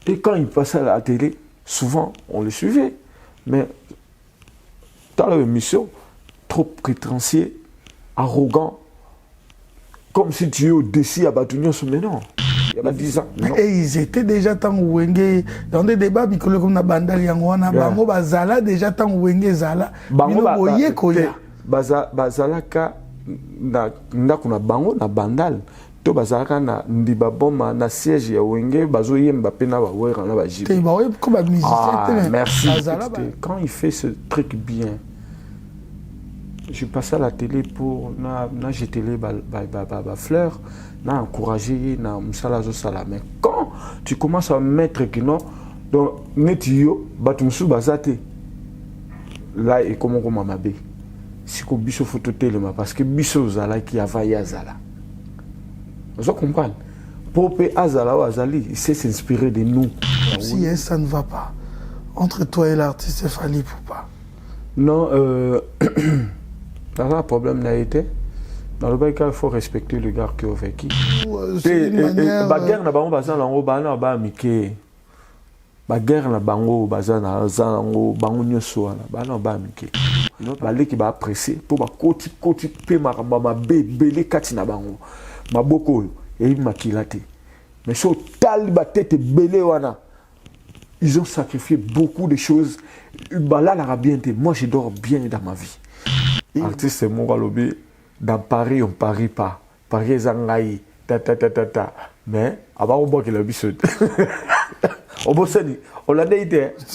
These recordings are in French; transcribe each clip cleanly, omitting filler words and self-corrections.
Et quand il passait à la télé, souvent, on le suivait. Mais dans l'émission, trop prétentieux, arrogant, comme si tu es au-dessus à Batunion sous maintenant. Il y a 10 ans. Non. Et ils étaient déjà tant Wenge dans des débats bicolo comme na bandali yangwana bango bazala déjà tant Wenge zala bango boye koya bazala ka na kuna bango na bandal to bazala na ndiba boma na siège ya Wenge bazo yemba pe na ba wera na ba jibe. Te ba ouais comme musicien merci. Quand il fait ce truc bien. Je passais à la télé pour na jeter les fleurs, na encourager, na msalazo sala. Mais quand tu commences à mettre que non, donc netio, batumsu bazate, là et comment on m'a bé. Si qu'on biso photo télé parce que biso zala qui a vaillé azala. Vous comprenez? Popé azala ou azali, il sait s'inspirer de nous. Si ça ne va pas entre toi et l'artiste, il fallait pour pas. Non. Le problème n'a été. Dans le cas, il faut respecter le gars qui est avec qui. La guerre n'a pas besoin d'en bana ba mike. La guerre n'a pas besoin d'en bango nyoso na bana ba mike. Non ba le qui va apprécier pour ba koti pe ma bébé kati na bango. Maboko et makilate. Mais so tal ba tête belé wana. Ils ont sacrifié beaucoup de choses. Là la bien. Moi je dors bien dans ma vie. Artiste, c'est mon lobby. Dans Paris, on ne parie pas. Paris est zangaï. Mais, avant, on voit qu'il a vu ce. On l'a dit.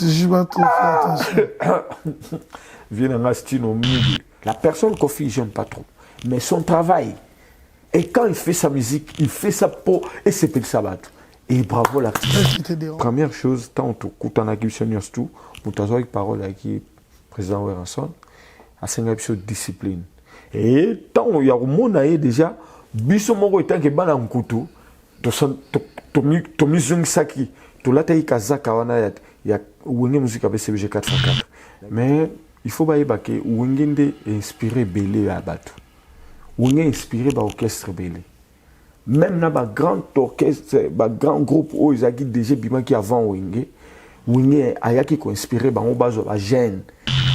Je vais trop faire attention. Viens dans la style au milieu. La personne qu'on fait, j'aime pas trop. Mais son travail. Et quand il fait sa musique, il fait ça pour. Et c'est pour le sabbat. Et bravo l'artiste. Première chose, tant que tu as tout, tu as une parole avec le président Weranson. À une discipline. Et tant il y a un monde déjà, biso moko etanke bana mkutu, to mizungi saki, to lata ikazaka wana ya Wenge musique avec CBG 404. Mais il faut ba yebake Wenge nde inspiré belé à batu. Wenge inspiré ba orchestre belé. Même na ba grand orchestre, ba grand groupe o izaki déjà bima qui avant Wenge. Wenge ayaki ko inspiré ba on bazo ba jeune.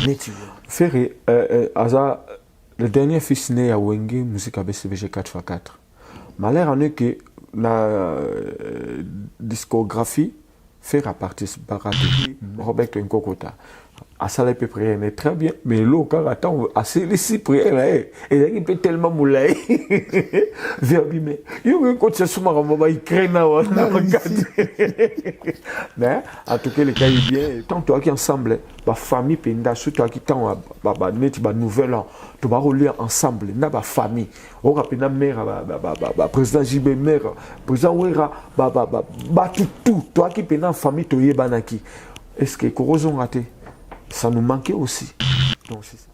Mais tu vois Ferré, le dernier fils né à Wenge, musique avec CBG 4x4. Malheur en est que la discographie fait participer Robert Nkokota. À ça, il peut prier très bien, mais là, quand attend, assez les six prières, et il peut tellement moulay. Mais il y a un coach sur ma maman, il crée là, mais en tout cas, le cas est bien. Tant toi qui ensemble, ma famille, penda, surtout toi qui t'en net, ma nouvelle an, tu vas rouler ensemble, na ma famille. On rappelle na mère, président JB mère, président Wera, tout, toi qui penda en famille, tu y es banaki. Est-ce que corrosion raté? Ça nous manquait aussi. Donc c'est ça.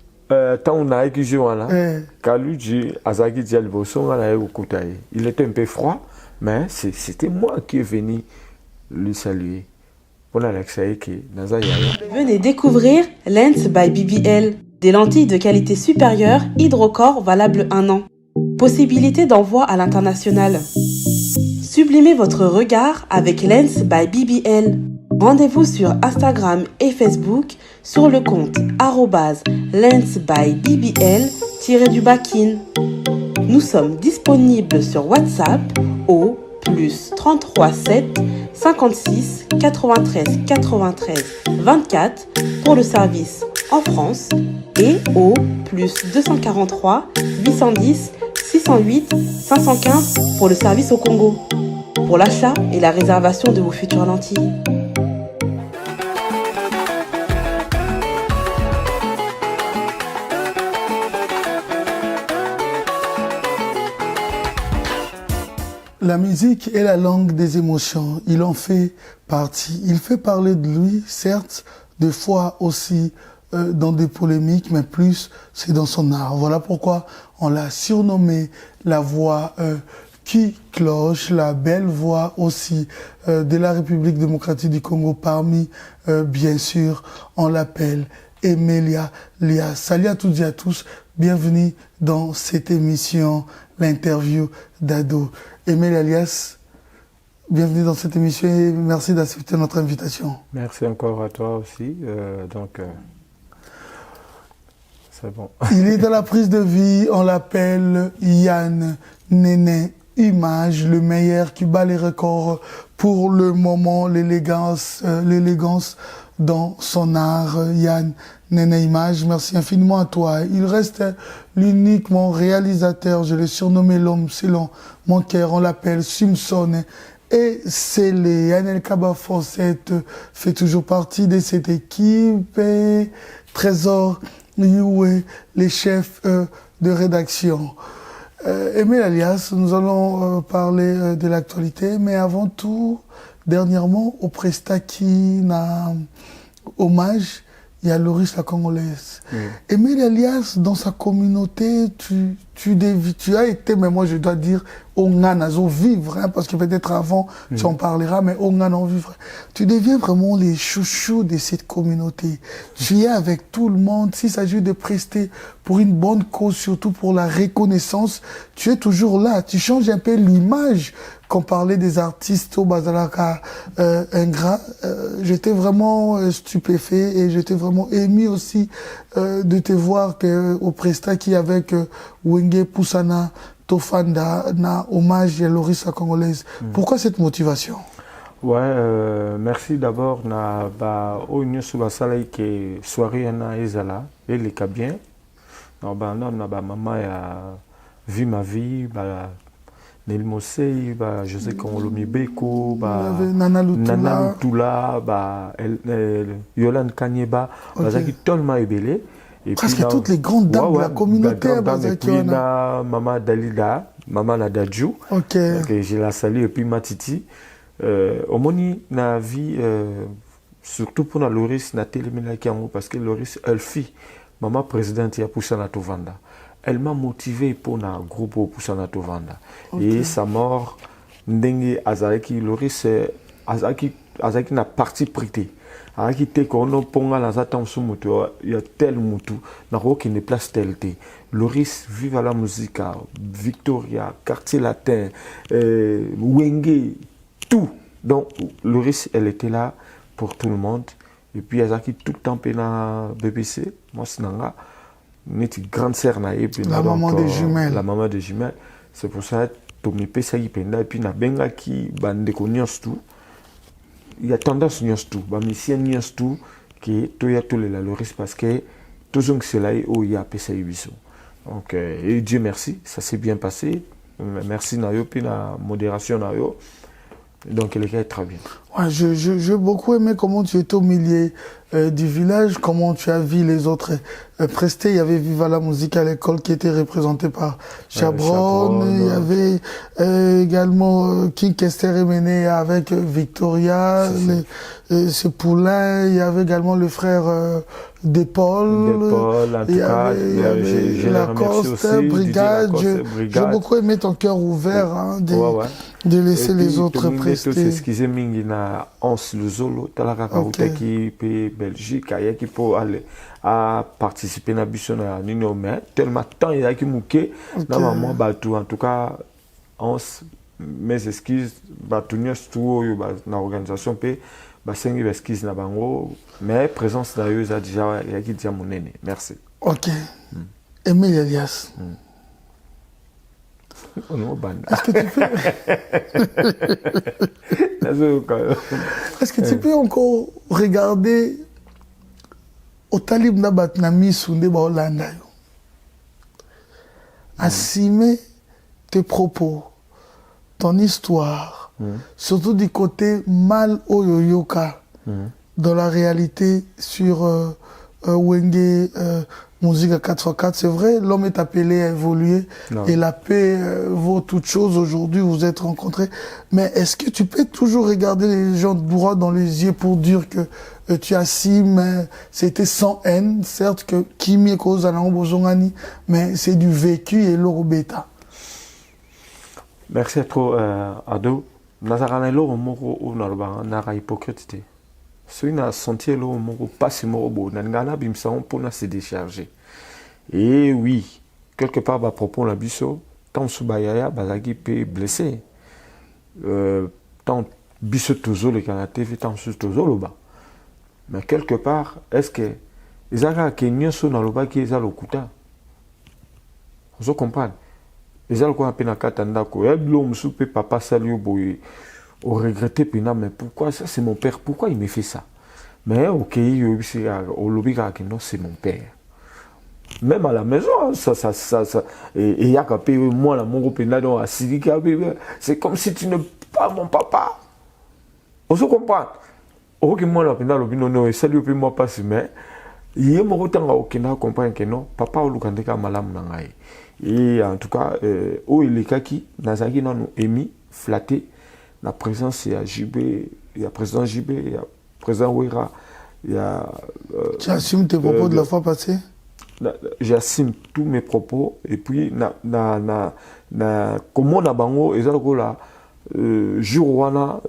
Tant on a écouté là, Kaluji, Azagi Dialboson, il était un peu froid, mais c'était moi qui est venu lui saluer. Venez découvrir Lens by BBL, des lentilles de qualité supérieure, hydrocore valable 1 an. Possibilité d'envoi à l'international. Sublimez votre regard avec Lens by BBL. Rendez-vous sur Instagram et Facebook sur le compte @lensbybbl_kin. Nous sommes disponibles sur WhatsApp au +33 7 56 93 93 24 pour le service en France et au +243 810 608 515 pour le service au Congo. Pour l'achat et la réservation de vos futures lentilles. La musique est la langue des émotions. Il en fait partie. Il fait parler de lui, certes, des fois aussi dans des polémiques, mais plus c'est dans son art. Voilà pourquoi on l'a surnommé la voix qui cloche, la belle voix aussi de la République démocratique du Congo. Parmi, bien sûr, on l'appelle Emelia Lias. Salut à toutes et à tous. Bienvenue dans cette émission, l'interview d'Ado. Emelia Lias, bienvenue dans cette émission et merci d'accepter notre invitation. Merci encore à toi aussi. C'est bon. Il est dans la prise de vie, on l'appelle Yann Néné Image, le meilleur qui bat les records pour le moment, l'élégance dans son art. Yann Néné Image, merci infiniment à toi. Il reste l'uniquement réalisateur, je l'ai surnommé l'homme selon mon cœur, on l'appelle Simpson. Et c'est les Yann Kaba Fawcett fait toujours partie de cette équipe. Et Trésor Youé, les chefs de rédaction. Emile Alias, nous allons parler de l'actualité, mais avant tout, dernièrement, au Presta qui n'a hommage, il y a Loris la Congolaise. Emile Alias, dans sa communauté, tu as été, mais moi je dois dire, au vivre, hein, parce que peut-être avant tu en parleras, mais au vivre. Tu deviens vraiment les chouchous de cette communauté. Tu es avec tout le monde, s'il s'agit de prester pour une bonne cause, surtout pour la reconnaissance, tu es toujours là. Tu changes un peu l'image qu'on parlait des artistes au Bazalaka ingrat. J'étais vraiment stupéfait et j'étais vraiment ému aussi de te voir au Presta qui avec Wenge Poussana Tofanda na hommage à Loris la Congolaise. Pourquoi cette motivation? Ouais, merci d'abord na ba onyo suba sala ke soirée na ezala et les bien. Na ba maman ya vie ma vie ba Nelmosei ba José Kongolomi Beko ba Nana Lutula ba Yolande Kanyeba bazaki tolma ebele. Et presque puis, toutes les grandes dames de la communauté. Et puis, Maman Dalida, Maman Nadadjou, que je la salue, et puis Matiti. Au moni, na vie, surtout pour la Loris, na téléméla qui parce que Loris, elle fit, Maman présidente, ya Poussana Tovanda. Elle m'a motivé pour un groupe Poussana Tovanda. Et sa mort, Ndengue Azaki, Loris, Azaki n'a parti prêté. Qui te kono ponga la zata sumutu ya tel mutu na qui ne place tel te Loris vive la musique Victoria quartier latin Wenge tout donc Loris elle était là pour tout le monde et puis Azaki tout le temps pena BBC moi sinanga neti grande sœur na et puis la maman des jumelles c'est pour ça Tommy pesa penda et puis na benga qui bande connaissent tout. Il y a tendance à tout, mais tout que tout y a tout les Loris parce que tout ce que c'est là où il y a PCI Bisso. Donc et Dieu merci, ça s'est bien passé. Merci Nayo puis la modération Nayo. Donc le gars est très bien. Ouais, j'ai beaucoup aimé comment tu étais au milieu du village, comment tu as vu les autres prester. Il y avait Viva la musique à l'école qui était représenté par Chabron. Il y avait également King Kester Emene avec Victoria, ce Poulain. Il y avait également le frère d'Épaule. Il y avait Lacoste, Brigade. J'ai beaucoup aimé ton cœur ouvert de laisser les autres prester. Ans le Zolo, Talaka qui peut Belgique, qui peut aller à participer à la mission à l'Union, mais tellement temps il y a qui mouqué, normalement, en tout cas, mes excuses, tout l'organisation peut, mes excuses, mais présence d'ailleurs, déjà, il y a qui dit à mon aîné. Merci. Ok. Emile Alias. Est-ce que tu peux... Est-ce que tu peux encore regarder au talib nabat nami sunde ba Hollanda yo? Assumer tes propos, ton histoire, surtout du côté mal oyoyoka dans la réalité sur Wenge musique à 4x4, c'est vrai, l'homme est appelé à évoluer et la paix vaut toute chose. Aujourd'hui, vous êtes rencontrés. Mais est-ce que tu peux toujours regarder les gens droit dans les yeux pour dire que tu assumes, c'était sans haine, certes que Kimi est cause à Bozongani, mais c'est du vécu et l'orobeta. Merci à toi, Ado. Nazarana l'oro moro ou nara hypocrite. Si on a senti l'eau moro pas si moro bo nangana bimsaon pour na se décharger. Et oui, quelque part à propos la biso, tant sous bayaya bazagi peut blessé. tant biso tozo le kana TV tant sur tozo loba. Mais quelque part, est-ce que ezaka kenyo so na loba ki eza lokuta? Vous comprenez? Ezaka ko apena katanda ko eblo musupe papa salio boy au regretter pina mais pourquoi ça c'est mon père, pourquoi il me fait ça? Mais OK, au lobby non, c'est mon père. Même à la maison, et il y a qu'à payer moi, mon groupe, c'est comme si tu n'es pas mon papa. On se comprend. Ok, moi, non, salut, moi, pas si, mais il y a mon temps qui comprend que non, papa, ou le malam nangai. Et en tout cas, où il est kaki, Nazaki, non, émis, flatté, la présence, il y a JB, il y a président JB, il y a président Ouira, il y a. Tu assumes tes propos de la fois passée? J'assume tous mes propos et puis comment na bango ezalako la jour wana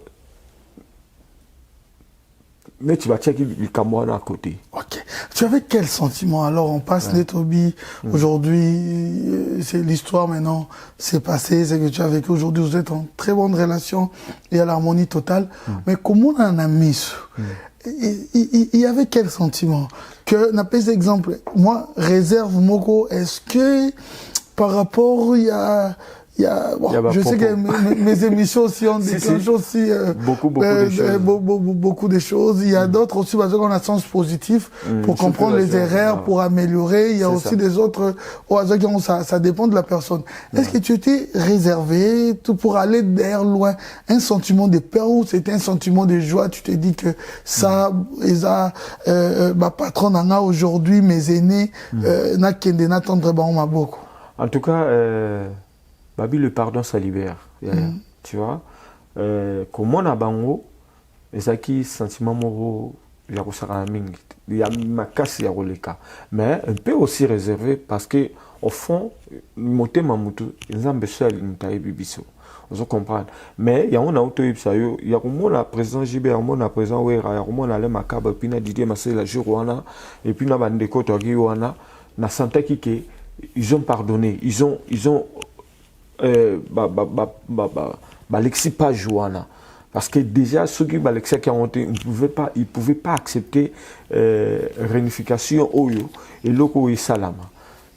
mais tu vas checker le Cameroun à côté. Ok. Tu avais quel sentiment? Alors on passe les Toby. Aujourd'hui, c'est l'histoire maintenant. C'est passé, c'est que tu as vécu. Aujourd'hui, vous êtes en très bonne relation et à l'harmonie totale. Mais comment on en a mis? Il y avait quel sentiment? Que, n'a pas d'exemple. Moi, réserve Moko, est-ce que par rapport, il y a bon, je sais que mes émissions aussi ont déclenché aussi beaucoup de choses. Il y a d'autres aussi parce qu'on a un sens positif pour comprendre les erreurs, pour améliorer. Il y a aussi des autres ça dépend de la personne. Est-ce que tu étais réservé tout pour aller derrière loin? Un sentiment de peur ou c'était un sentiment de joie? Tu te dis que ça, ma patronne en a aujourd'hui, mes aînés, n'a qu'un n'attendre beaucoup. En tout cas, Babi, le pardon, ça libère. Tu vois, comment on a bango, et ça qui sentiment moro, il y a ma casse, il y a le cas. Mais un peu aussi réservé parce que, au fond, monter ma moto, ils ont besoin de nous bibiso. Vous comprenez? Mais il y a un auto, il y a un président JB, il y a un président Ouera, il y a un ale Makaba, puis il y a Didier Massé, la Juruana, et puis il y a un déco, il y a un santé qui ils ont pardonné, ils ont Alexis pas Joana parce que déjà ceux qui Alexis qui ont été ils pouvaient pas accepter réunification oyo et loko et salama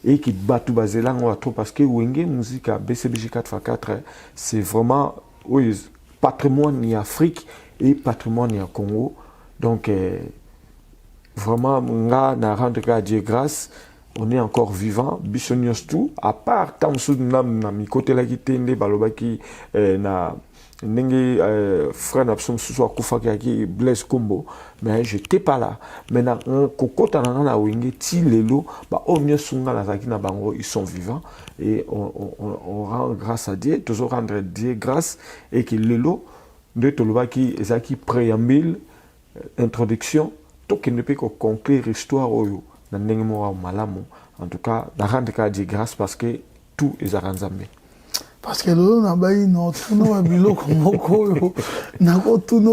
et qui battu bazela trop parce que wenge musique à BCBG 4x4 c'est vraiment patrimoine ni Afrique et patrimoine ni Congo donc vraiment nga na rendre Dieu grâce. On est encore vivant, bichonios tout, à part tant nam na mi côté la kitende balobaki na nenge frère n'absom soit kufa qui Blaise Combo, mais j'étais pas là. Mais na kokota na wenge ti lelo ba onyo sunga la zaki na bango ils sont vivants et on rend grâce à Dieu, toujours rendre Dieu grâce et que lelo de tolobaki ezaki préambule introduction tout qui ne peut que conclure l'histoire oyo. En tout cas, la rendre grâce parce que tout est arrangé. Parce que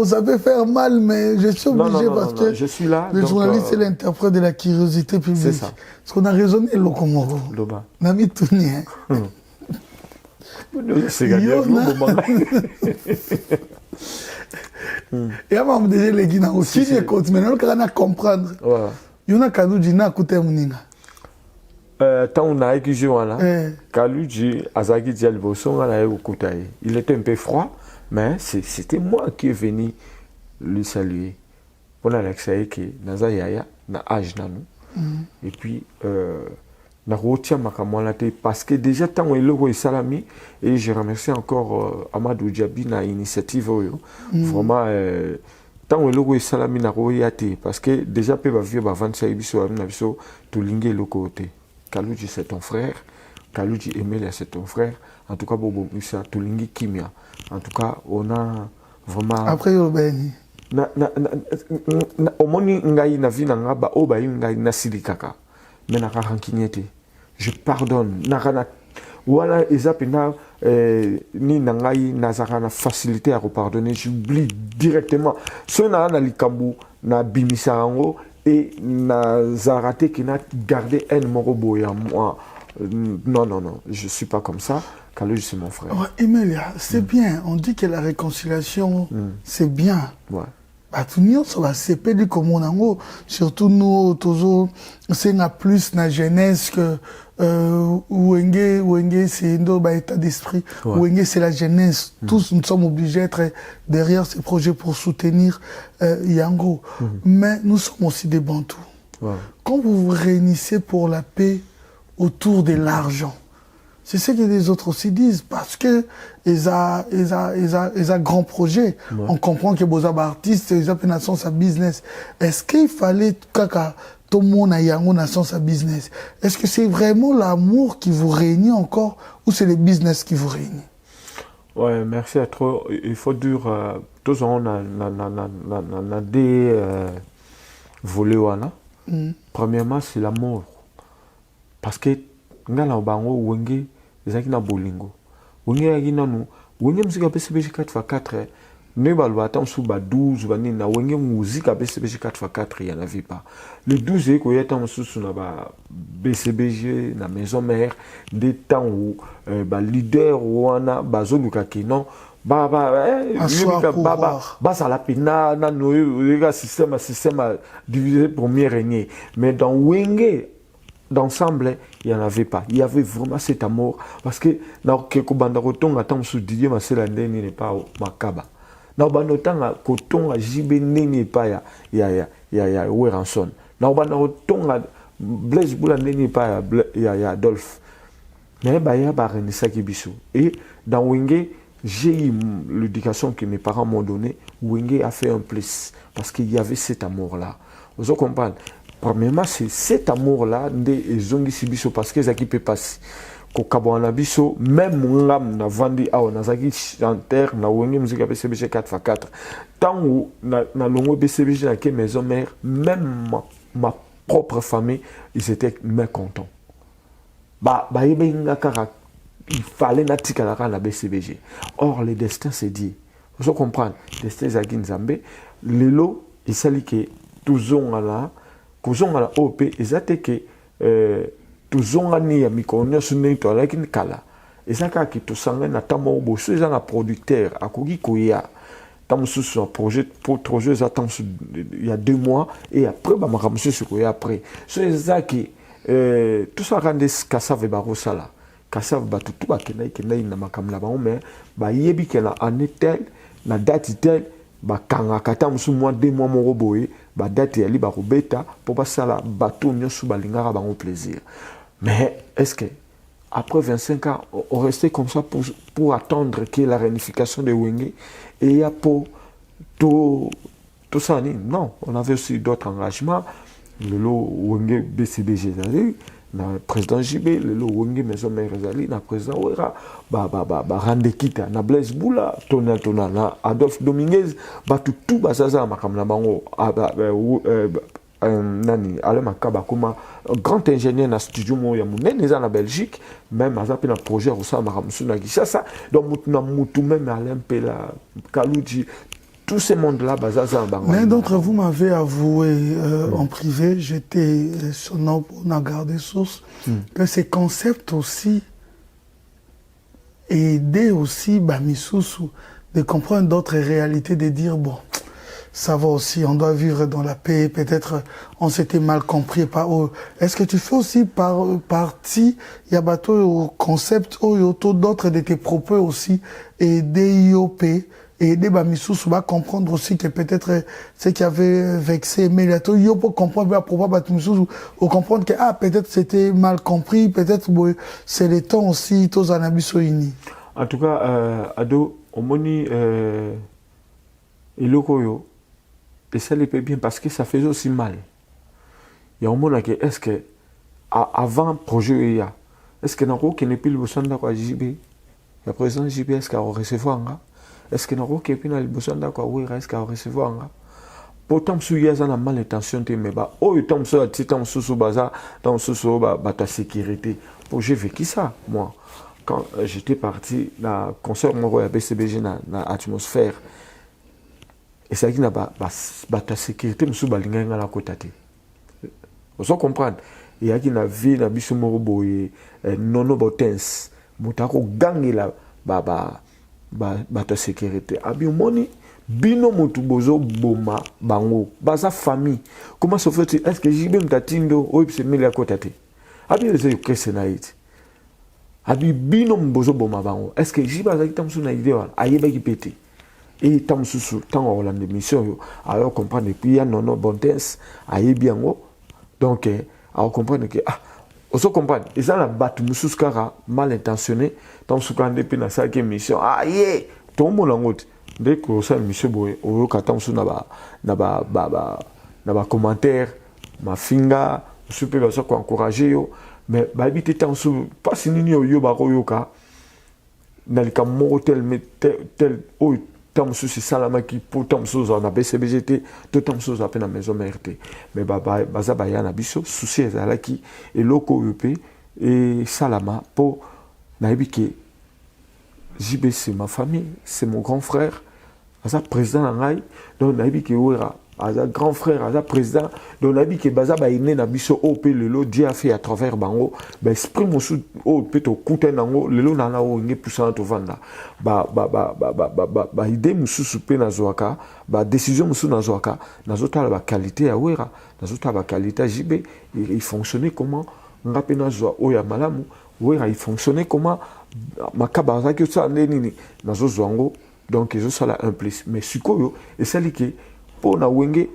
ça peut faire mal, mais je suis obligé parce que je suis là, le journaliste est l'interprète de la curiosité publique. C'est ça. Parce qu'on a raisonné le Komoro. On a mis tout nier. C'est gagné un moment. Et avant de dire les Guinéens aussi, écoute, maintenant on a comprendre. Yona Kaluji na kuté muninga. Tant on a écrit Joana, Kaluji azaki dialboson à la kutaye. Il était un peu froid, mais c'était moi qui est venu le saluer. Pour l'Alexaï qui naza yaya na âge nanou. Et puis na rotia makamwalate parce que déjà tant on est le salami et je remercie encore Amadou Diaby na initiative oyo. Vraiment tant que le salami na royate parce que déjà peut va vivre avant ça ibiso amina biso to lingé le côté Kaluji c'est ton frère Kaluji Emile c'est ton frère en tout cas bobo ça to lingé kimia en tout cas on a vraiment après yobeni na omoni ngai na vina ngaba oba ngai na silikaka mais na rankinyete je pardonne na voilà ezapena ni nangai nazara na facilité à repardonner j'oublie directement ce na likambu na bimisarango et nazarate qui n'a gardé un morobo ya moi non je suis pas comme ça Kaluji, c'est mon frère. Ouais, Emilia, c'est bien. On dit que la réconciliation, c'est bien. Ouais. Bah, tout le monde va se perdre comme on a, surtout nous, toujours, c'est plus la jeunesse que Wenge, c'est un état d'esprit. Wenge, c'est la jeunesse. Tous, nous sommes obligés d'être derrière ces projets pour soutenir Yango. Mais nous sommes aussi des Bantous. Ouais. Quand vous vous réunissez pour la paix autour de l'argent, c'est ce que les autres aussi disent, parce que ils ont grand projet. Ouais. On comprend que vos artistes, ils ont sa business. Est-ce qu'il fallait que tout le monde ait un business? Est-ce que c'est vraiment l'amour qui vous réunit encore, ou c'est le business qui vous réunit? Ouais, merci à toi. Il faut dire, tous on a des volets. Premièrement, c'est l'amour. Parce que ngala bango wenge ezaki na bolingo wenge yaki nanu wenge muzika PCBG 4x4 ne balwa tam sous ba 12 bani na wenge muzika PCBG 4x4 il y en avait pas le 12 et ko yata mususu na ba BCBG na maison mère des temps où ba leader wana bazoluka kinon ba ça la pina na no système divisé premier régner mais dans wenge d'ensemble, il n'y en avait pas. Il y avait vraiment cet amour. Parce que, dans quelques bandes de roton, attends, sous Didier, ma célandé n'est pas au Makaba. Dans bandes de coton, à JB n'est pas, il y a Weranson. Dans bandes de roton, Blaise Boulandé n'est pas, il y a Adolphe. Mais il y a Barenissa Kibissou. Et dans Wenge, j'ai eu l'éducation que mes parents m'ont donnée. Wenge a fait un plus. Parce qu'il y avait cet amour-là. Vous comprenez? Premièrement, c'est cet amour-là de Zongi Sibiso parce que Zaki peut passer. Kokabwana biso, même moi, na vandi a na Zaki chanteur, na Wenge musique BCBG 4x4. Tant où na longo BCBG na ke maison mère, même ma propre famille, ils étaient mécontents. Il fallait natika la BCBG. Or, le destin s'est dit. Vous comprenez? Le destin Zaki Nzambe, lelo, il s'allie que toujours là. Kuzonga OP ezate ke tuzonga ni ya mikonyo sunne to lakini kala ezaka ki tusanga na tamo boso ezanga producteur akogi koya tamususu un projet pour projet attend il y a 2 mois et après ba makamusu koya après so ezaki tout ça rende kasave barosala kasave batutu bakena na makamla ba mais ba yebi ke na anetel na date tel ba kanga kata musu mois 2 mois mo roboé ba date ya li ba robeta pour pas ça la bateau nyosu balingara ba plaisir. Mais est-ce que après 25 ans on restait comme ça pour attendre que la réunification de Wenge et il y a pour tout ça non, on avait aussi d'autres engagements le lot Wenge BCBG na président JB le lot Wenge maison mère Zali na président Wera rande kita na Blaise Boula tona na Adolphe Dominguez tout bazaza makamna bango nani ale makaba kuma grand ingénieur na studio mo ya munene za na Belgique même azape na projet rosa makamsu na Kinshasa donc mutu même Alain Pela Kaluji tous ces mondes-là, l'un d'entre vous m'avait avoué en privé, j'étais sur nos garde sources, que ces concepts aussi aidaient aussi Bamisusu de comprendre d'autres réalités, de dire bon, ça va aussi, on doit vivre dans la paix, peut-être on s'était mal compris par eux. Est-ce que tu fais aussi partie, il y a au concept, d'autres de tes propos aussi, aider IOP, et aider Bamisusu à comprendre aussi que peut-être ce qui avait vexé Meliato, il faut comprendre à propos de Bamisusu, ou comprendre que peut-être c'était mal compris, peut-être c'est le temps aussi, tous en abussoini. En tout cas, Ado, au moni, et lokoyo, et ça les paie bien parce que ça faisait aussi mal. Il y a un moment que est-ce que avant projet il y a, est-ce que n'a pas qu'il n'est plus le besoin d'avoir JB, le président JB est-ce qu'il a recevoir nga? Est-ce que nous avons besoin de recevoir? Pourtant, si vous avez mal intention, mais la sécurité. J'ai vécu ça, moi. Quand j'étais parti dans le concert à BCBG, dans l'atmosphère, et ça qui n'a pas la sécurité, je suis allé à la côte. Vous comprenez? Il y a qui n'a vu la Bissomorobo et Nono Botens. mutako gangela bato sécurité abi moni bino mutu bozo boma bango baza famille comment se fait est-ce que jibe mtatindo oyipse meli akotate abi eze yokese na iti abi bino mbozo boma bango est-ce que jibe azaki tamsu na idée wala ayebaki pete et tamsusu tango olanda mission yo alors comprendre puis ya nono bontes ayebi yango donc alors comprendre que oso comprendre eza na bato mususu kaka mal intentionné tamsusu kande pe na sa mission ye tomona ngoti dès que ça mission boye oyoka tamsusu na ba commentaire ma finga super baso ko encourager yo mais ba bité tamsusu pas nini yo ba koyoka na likamo tel tamsusu salama qui pour tamsusu na BCBGT to tamsusu à na maison merte mais baza baya na biso souci ezalaki eloko yope et salama pour naibike JB c'est ma famille c'est mon grand frère aza président ngai donc naibike wera aza grand frère aza président donc naibike baza baine na biso op lelo Dieu a fait à travers bango ba esprit mosu op to kuta nango lelo nana o nge puissant to vanda ba idée mususu pe na zoaka ba décision musu na zoaka na zota ba qualité ya wera na zota ba qualité JB il fonctionnait comment ngape na zo o ya malamu wera il fonctionnait comment makaba za que ça nini na zo zwango donc ils ont ça là un plus mais sikoyo et celle qui pour na wenge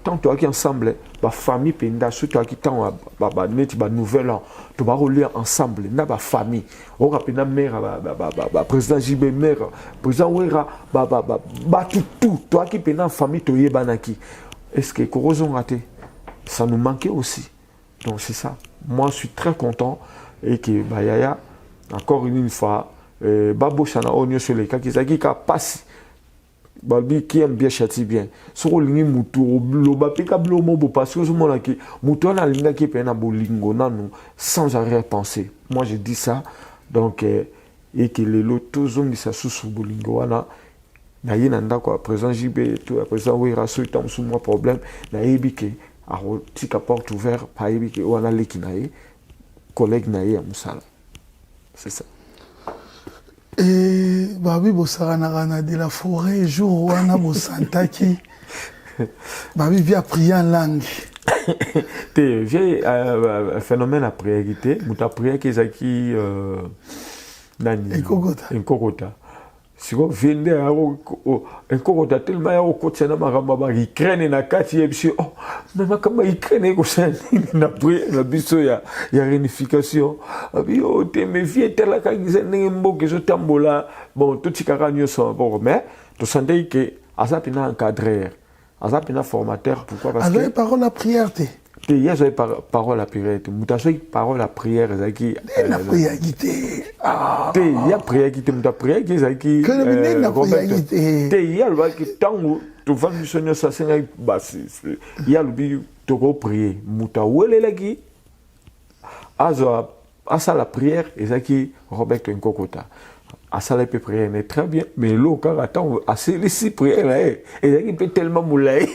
tant toi qui ensemble ba famille penda surtout qui tant ba net ba nouvel an to ba relier ensemble na ba famille on rappelle na mère ba président JB mère président wera ba tout toi qui penda famille to yebanaki est-ce que corrosion raté ça nous manquait aussi donc c'est ça moi je suis très content et que bayaya encore une fois babo chana onyo sur les cas qui zaki ka passe babi qui aime bien châtie bien sur lingi mutu loba peka blomo bo parce que monaki mutu na linga qui pena bolingo nanu sans arrière-pensée moi je dis ça donc et que les lotos zongi sa sous bolingo wana na yina ndako présent JB tout à présent oui raso tam sous moi problème na yebike a tika porte ouvert pa yebike wana lekinaye collègue naye musala c'est ça. Et babi bosarana de la forêt jour wana bosantaki babi via prier en langue te vieil phénomène après agité muta prier kezaki nani enkokota siko vende enkokota tellement ya okotana makamba ba Ukraine na kati yebisi mais makamba Ukraine ko sani na prier na biso ya réunification abi te me vie tela ka ngizene mboke zo tambola bon tout tikaka nyoso bon mais to sandei que azapina encadrer azapina formateur pourquoi parce que parole à prière il y a parole à prière mutasoi parole à prière zaki la prière guité il y a prière guité muta prière qui zaki il y a le qui tango to va missionner ça c'est il y a le bi to go prier muta wele laki azo asa la prière ezaki Robert Nkokota asa la prière est très bien mais l'eau quand attend assez les six prières là et il peut tellement moulay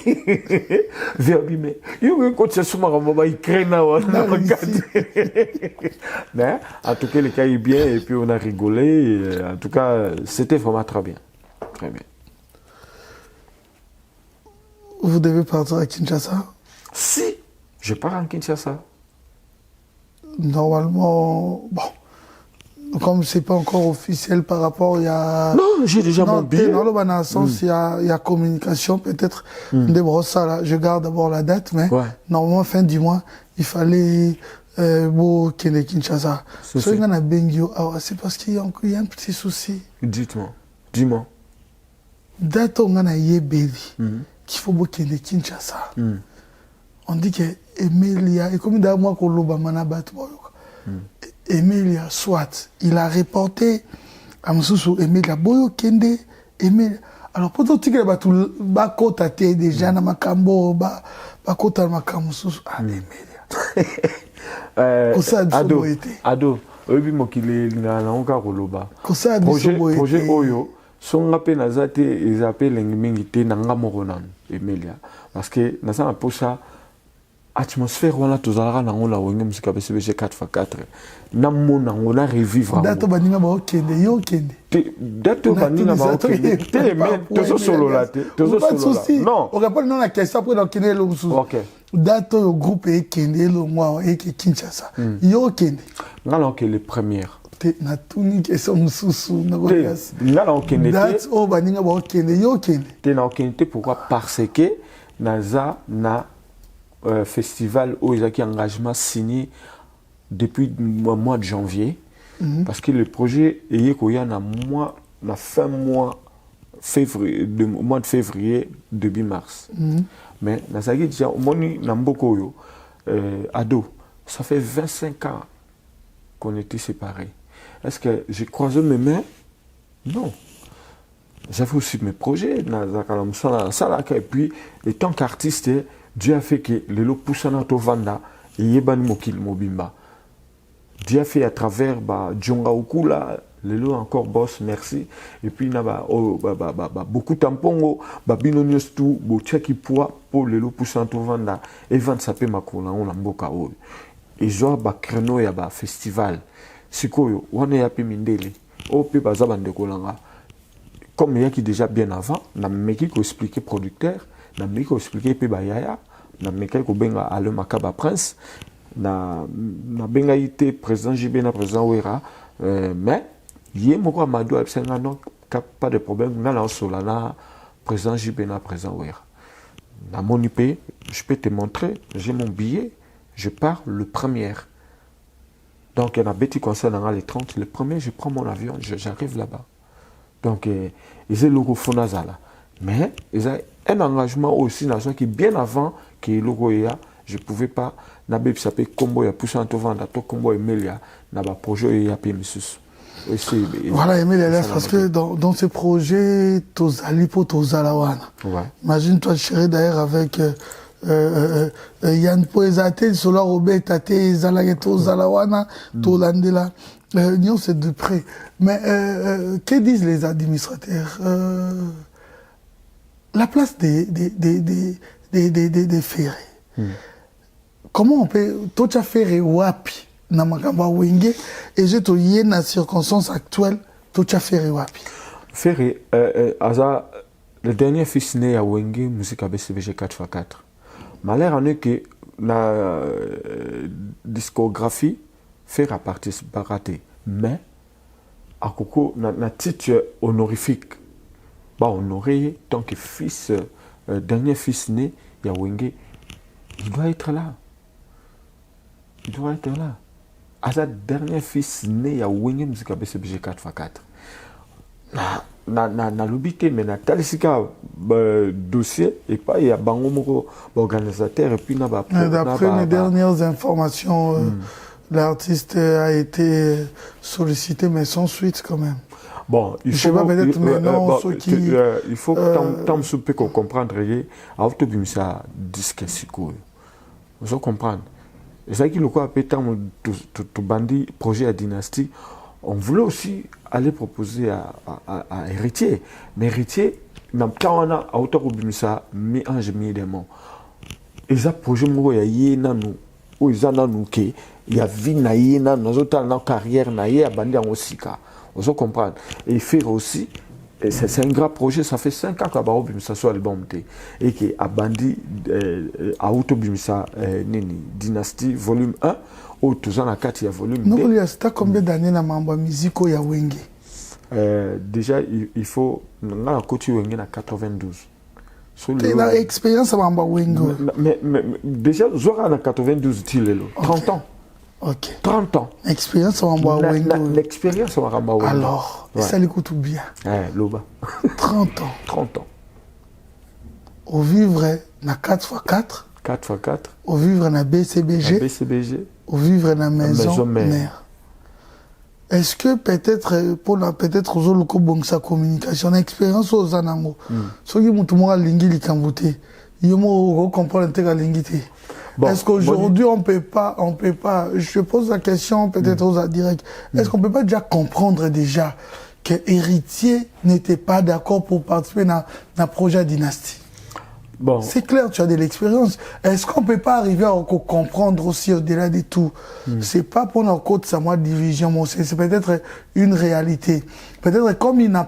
verbi mais il quand ça suma comme il crée na mais en tout cas le cas est bien et puis on a rigolé en tout cas c'était vraiment très bien vous devez partir à Kinshasa si je pars en Kinshasa normalement bon comme c'est pas encore officiel par rapport non j'ai déjà mon billet dans le sens il y a communication peut-être de brossa là je garde d'abord la date mais normalement fin du mois il fallait beau Kinshasa c'est parce qu'il y a un petit souci dis-moi date on a yebeli qu'il faut beau Kinshasa on dit que Emilia et comme d'ailleurs moi qu'on loba manabat Emilia, soit, il a reporté à Moussou, Emilia, Boyo Kende, Emilia. Alors, pour tout ce qui est bakota déjà, na makambo, bakota makambo, Emilia. Ado, oyebi mokili na onka koloba. Projet Oyo, son appel nazate, ils appellent l'engimingité, nanga moronan, Emilia. Parce que, nasa pour ça, atmosphère wana tozalaka nango na wenge musique BCBG 4x4 na mona on a revivre dato baninga ba okende yo okende dato baninga ba okende te mais tozo solo là tozo solo là non on répond non la question après okende lo mususu OK dato yo groupe ekende lo mwa eke Kinshasa yo okende ngala que les premières te na tuni question mususu na ko yas ngala okende dato o baninga ba okende yo okende te na okende pourquoi parce que naza na festival où il y a un engagement signé depuis le mois de janvier parce que le projet est na fin mois de février début mars mais nazaki déjà moni na mboko yo ado ça fait 25 ans qu'on était séparés. Est-ce que j'ai croisé mes mains? Non. J'avais aussi mes projets et puis en tant qu'artiste Dieu a fait que les lots poussant au vanda et yeban mokil mobimba. Dieu a fait à travers Djonga Okula, les lots encore boss, merci. Et puis na beaucoup tampongo, binonios tout, bochaki poa pour les lots poussant au vanda et vendre sa paix makona on l'amboka o. Et genre créneau ya festival. Sikoyo, on est à Pimindeli. Au pe bazabande kolanga. Comme il y a qui déjà bien avant, na meki ko expliquer producteur, na meki ko expliquer pe bayaya. Na meka ko benga ale makaba prince na benga ite président JB na président Wera mais yé moko Amadou absenga non pas de problème na la solana président JB na président Wera na mon IP je peux te montrer j'ai mon billet je pars le premier donc il y a un petit concert dans les 30 le premier je prends mon avion j'arrive là-bas donc ils ont logo fonazala mais ils ont un engagement aussi qui bien avant que logo ya je pouvais pas na be s'appelle combo ya poussant to vendre to combo Emelia na ba projet ya PMSUS voilà Emelia parce que dans ce projet tozali po tozalawana imagine toi chérie d'ailleurs avec Yann Poezate Solar Robert Tate Zalaga tozalawana to landela Nyon c'est de près mais que disent les administrateurs la place des ferrés. Comment on peut tout à faire wapi na makamba wenge et je te y na circonstances actuelles tout à faire wapi. Ferré asa le dernier fils né à wenge musique BCBG 4x4. Malheur en est que la discographie Ferré a participé mais à Coco na titre honorifique. Honoré tant que fils dernier fils né ya wenge il doit être là. Il doit être là. À sa dernier fils né ya wenge musique BCBG 4x4. Na lobité mais na talisika dossier et pas il y a bango moko organisateur et puis na ba d'après mes dernières informations l'artiste a été sollicité mais sans suite quand même. Bon, il faut il faut tant souper qu'on comprendre à autobimisa disque siko. Vous comprenez. Et ça qui le quoi appelle tant tout bandit projet à dynastie, on voulait aussi aller proposer à héritier, mais héritier n'a pas on a autobimisa mi ange mi démon. Et ça projet mo ya yena nous ou ils en nous que il y a vie na yena nos autres na carrière na yé bandit en osika. Vous comprenez. Et faire aussi, c'est un grand projet, ça fait 5 ans que ça soit album et que a bandi à Autobimisa Dynasty volume 1 ou tous en a 4 il y a volume 2. Non, il y a combien d'années na mamba musique ya wenge? Déjà il faut na côté wenge na 92. Tu as expérience à mamba wenge. Mais déjà Zora na 92 30 ans. Ok. 30 ans. Expérience en Wenge. L'expérience en Wenge. Alors, ça l'écoute bien. Loba. 30 ans. 30 ans. Au vivre na 4x4. 4x4. Au vivre na BCBG. BCBG. Au vivre na maison mère. Est-ce que peut-être pour la peut-être aux locaux bon sa communication, expérience aux anamo. Ce qui mutumo lingi likambute. Yomo comprendre te lingité. Bon, est-ce qu'aujourd'hui on peut pas, je pose la question peut-être aux directs, est-ce qu'on peut pas déjà comprendre déjà que Héritier n'était pas d'accord pour participer dans projet Dynastie? Bon. C'est clair, tu as de l'expérience. Est-ce qu'on peut pas arriver à comprendre aussi au-delà de tout? C'est pas pour notre côte, ça, moi, division, c'est peut-être une réalité. Peut-être comme il n'a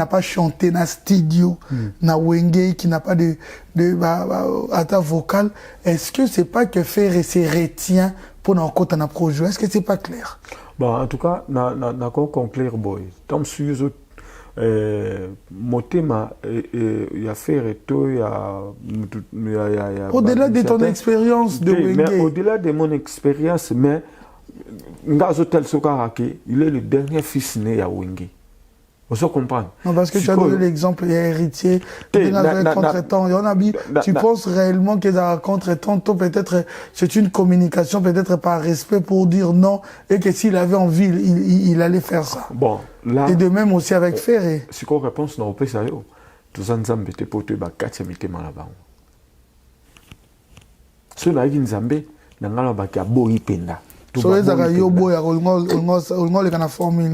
pas chanté dans studio, na Wenge, qui n'a pas de attaque vocale, est-ce que c'est pas que faire se retient pour notre côte en projet? Est-ce que c'est pas clair? Bon, en tout cas, n'a conclure, boy. Tant sur motema il y a fait il y a au-delà de ton expérience de Wenge. Mais au-delà de mon expérience, mais Ngazotel Sokarake, il est le dernier fils né à Wenge. Vous comprenez? Non, parce que tu as donné l'exemple, il y a héritier, contre-temps. Tu penses réellement que dans contre-temps, peut-être c'est une communication, peut-être par respect pour dire non, et que s'il avait envie, il allait faire ça. Bon, là. Et de même aussi avec Ferré. Si qu'on réponse, non, on peut ça. Tout ça, nous avons été pour te battre, tu as mis là-bas. Ce n'est pas une Zambé, nous avons battu à Boïpenda. So les Zagayo Boy, on les a formé.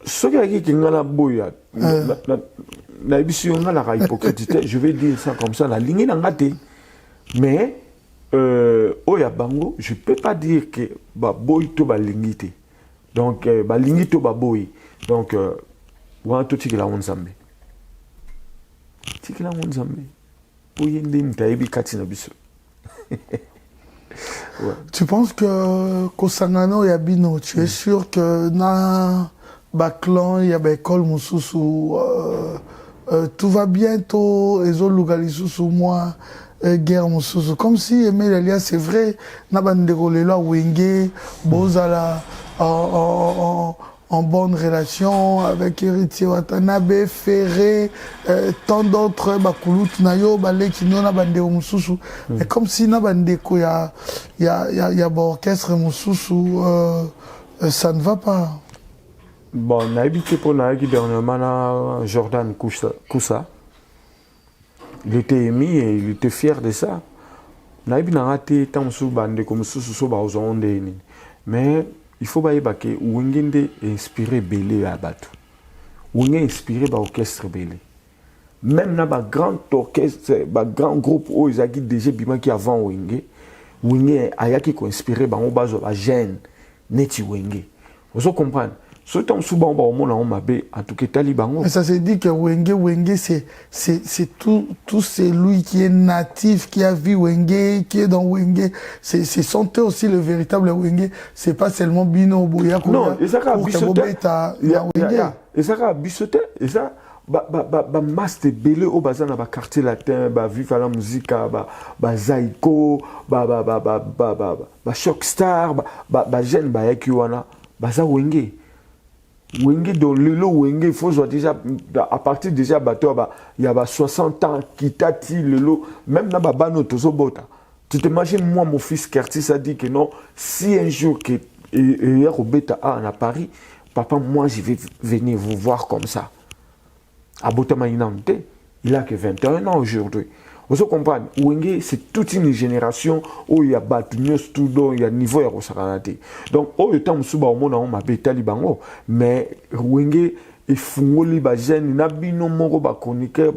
Ce qui est qui ngana boya na bisu ngana la hypocrite, je vais dire ça comme ça, la ligne n'a ngate, mais oya bango, je peux pas dire que ba boy to ba lingité, donc ba lingito ba boy, donc wa to tikila onzambe oyende mtayebi kati na biso. Ouais. Tu penses que Kosangano et Abino, tu es sûr que na Baclan, il y a l'école Moussousou, tout va bientôt, et Zolugali sous moi, guerre Moussousou. Comme si Emile Elia, c'est vrai, n'a pas de rôle là, Wenge, Bozala, en bonne relation avec Héritier Watanabe, Ferré, tant d'autres, Bakoulout, Nayo, Balekino, Nabande Moussousou. Et comme si Nabande, il y a orchestre Moussousou, ça ne va pas. Bon, on a habité pour Naïki dernièrement Jordan Koussa. Il était émis et il était fier de ça. Naïbi n'a raté tant sous bande comme sous aux ondes. Mais il faut pas y baquer. Wengende est inspiré Belé à Batou. Wengende est inspiré par l'orchestre Belé. Même dans le grand orchestre, le grand groupe où ils ont déjà bima qui avant Wengende, Wengende a inspiré par un jeune Neti Wengende. Vous comprenez? En tout cas, mais ça se dit que Wenge, c'est tout celui qui est natif, qui a vu Wenge, qui est dans Wenge. C'est sentir aussi le véritable Wenge. C'est pas seulement Bino Boya. Non, et ça a bissoté. Et ça a bissoté. Et ça, masse de belé au bazar dans le quartier latin, vive à la musique, Zaiko, Shockstar, Jeune Bayakiwana, ça Wenge. Wenge dans le Wenge, il faut déjà, à partir déjà, il y a 60 ans, qui tati le lot, même dans le bano, tu t'imagines, moi, mon fils Curtis a dit que non, si un jour, il y a Robeta à Paris, papa, moi, je vais venir vous voir comme ça. À Botama Inante, il a que 21 ans aujourd'hui. Vous comprenez, Wenge, c'est toute une génération où il y a Batunios, tout il y a niveau de donc, au temps où on m'a talibango, mais Wenge est fungoli, jeune, nabino moro, chroniqueur,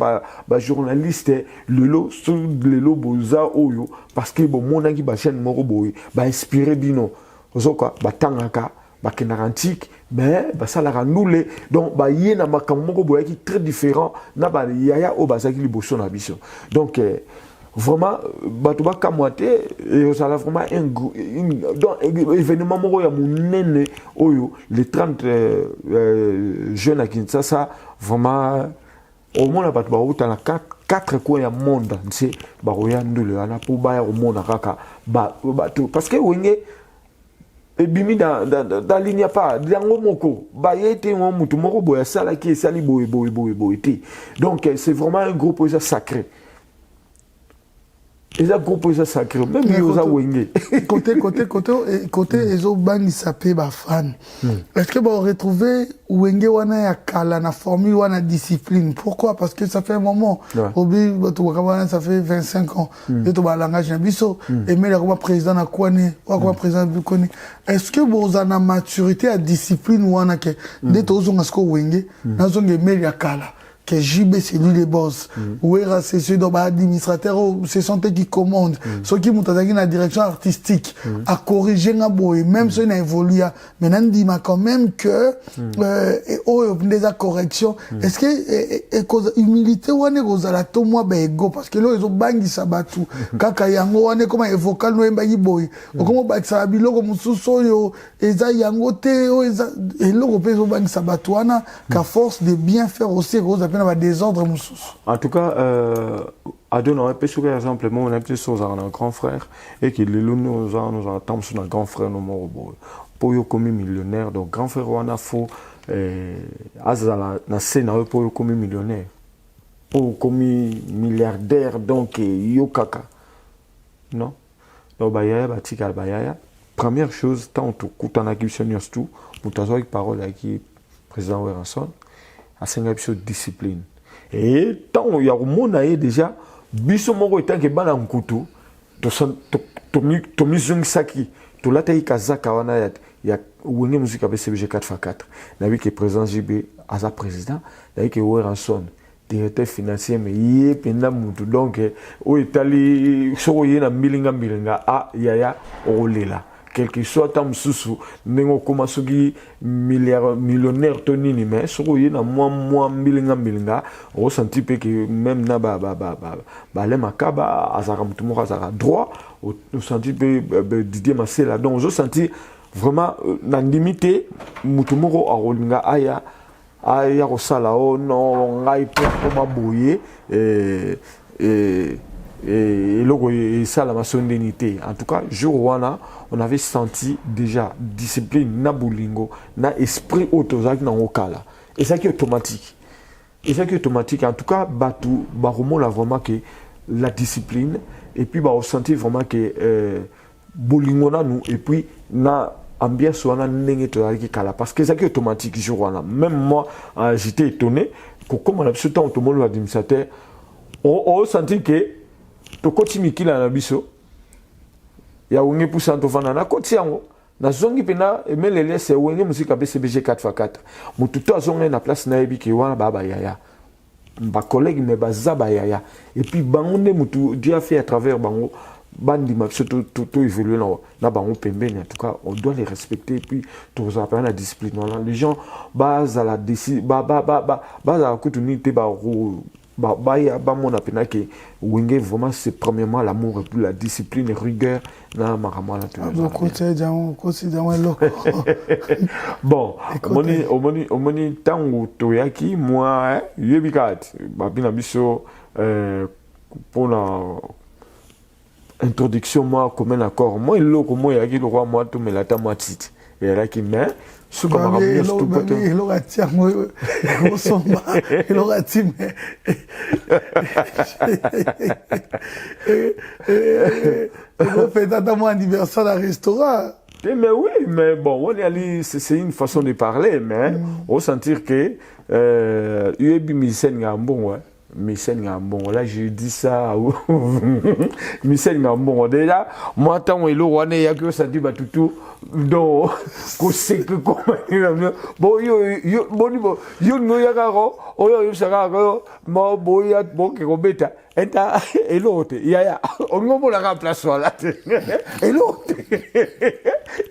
journaliste, le lot boza oyo, parce que mon agi jeune moro boy, inspiré bino, vous tangaka, antique, mais ça la ranoulé donc y a makamoko boya qui très différent na yaya au bazaki liboso na biso donc vraiment batuba kamoité et ça a vraiment un événement moko ya munene oyo les 30 jeunes à Kinshasa vraiment au monde batuba utala 4 coins ya monde c'est baroya ndule ana pour ba au monde kaka parce que Wenge et bimi dans ligne n'y a pas d'ango moko ba yete mo mutu moko boya sala ki sali boy donc c'est vraiment un groupe sacré. Et ça groupe sacré même yoza Wenge côté ezo bani sapé ba fan. Est-ce que on retrouver Wenge wana ya kala na formule wana discipline? Pourquoi? Parce que ça fait un moment obi ça fait 25 ans et to ba langage na biso et mais comme président na kwane comme président bikoni. Est-ce que vous avez une maturité à discipline wana ke de to zonga sko Wenge na zonga meli ya kala que JB c'est lui le boss. Ouera c'est ceux dans l'administrateur, ce sont eux qui commandent. Ceux qui montent dans la direction artistique, à corriger un boy, même si on a évolué. Maintenant, dit quand même que des corrections. Est-ce que humilité ou est la to moi ego parce que là ils ont bangi sabatu. Kaka yango wane comme vocal no emba boy. Comme ba ça biloko mususo yo eza yango te o eza et logo pe zo bangi sabatu wana qu'à force de bien faire aussi gros appelle désordre mususu. En tout cas à donner un peu sur exemple moi on a petit chose un grand frère et que les nous entend sur un grand frère no mo pour yo comme millionnaire donc grand frère wana fo azala na scène pour yo comme millionnaire pour comme milliardaire donc yo kaka non donc bayaya batika bayaya première chose tant tout kutana kibisonios tout mutazo avec parole avec président Weranson a senga biso discipline et tant ya komona ye déjà biso moko etanke bana nkutu to mizung saki to lata ikazaka wana ya wenge musique avec CBG 4x4 na wi que président JB aza président na wi que Weranson directeur financier mais yé penda mutu donc o itali soko yé na mbilinga yaya olela quelque soit tam susu nengo koma soki millionnaire tonini mais soko yé na moi mbilinga o senti pe que même na ba le makaba azara mutu mo azara droit o senti pe Didier Masela donc je senti vraiment na limité mutu moko arolinga aya kosala o non ngai po maboye et logo et ça la masondenité en tout cas jour wana on avait senti déjà discipline na bolingo na esprit autozak na okala et ça qui est automatique en tout cas batu baromo la vraiment que la discipline et puis ressentir vraiment que bolingo na nous et puis na ambiance wana ndenge tozalaki kala parce que ça qui est automatique jour wana même moi j'étais étonné que comme on a ce temps tout le monde l'administrateur on senti que to koti mikila na biso ya wenge poussa to vana na koti yango na zongi pena emelele c'est wenge musique be CBG 4x4 mutu to azonga na place na yebi ke wana baba yaya ba collègue me bazaba yaya et puis bango ne mutu Dieu a fait à travers bango bandi mapso tout évoluer na bango pembeni en tout cas on doit les respecter et puis tout ça la discipline voilà les gens base à la décision base à coutunité mon appena que wenge vraiment c'est premièrement l'amour et puis la discipline et rigueur na marama la bon omoni tango toyaki moi yebikat babina biso pour la introduction moi comme un accord moi il loko moi yaki le roi moi tout me la ta moi tite et là qui mais ce qu'on m'a ramené tout côté il aura tiré moi il aura tiré on fait dans mon anniversaire à restaurant mais oui mais bon on est allé c'est une façon de parler mais on sentir que UEB Michel Ngambon ouais Michel Ngambon là je dis ça Michel Ngambon déjà moi tant il wane ya que ça dit batutu donc ko c'est que comme bon yo no ya garo oyo saka ko mo boya bon que robeta eta elote ya on ngombo la place là elote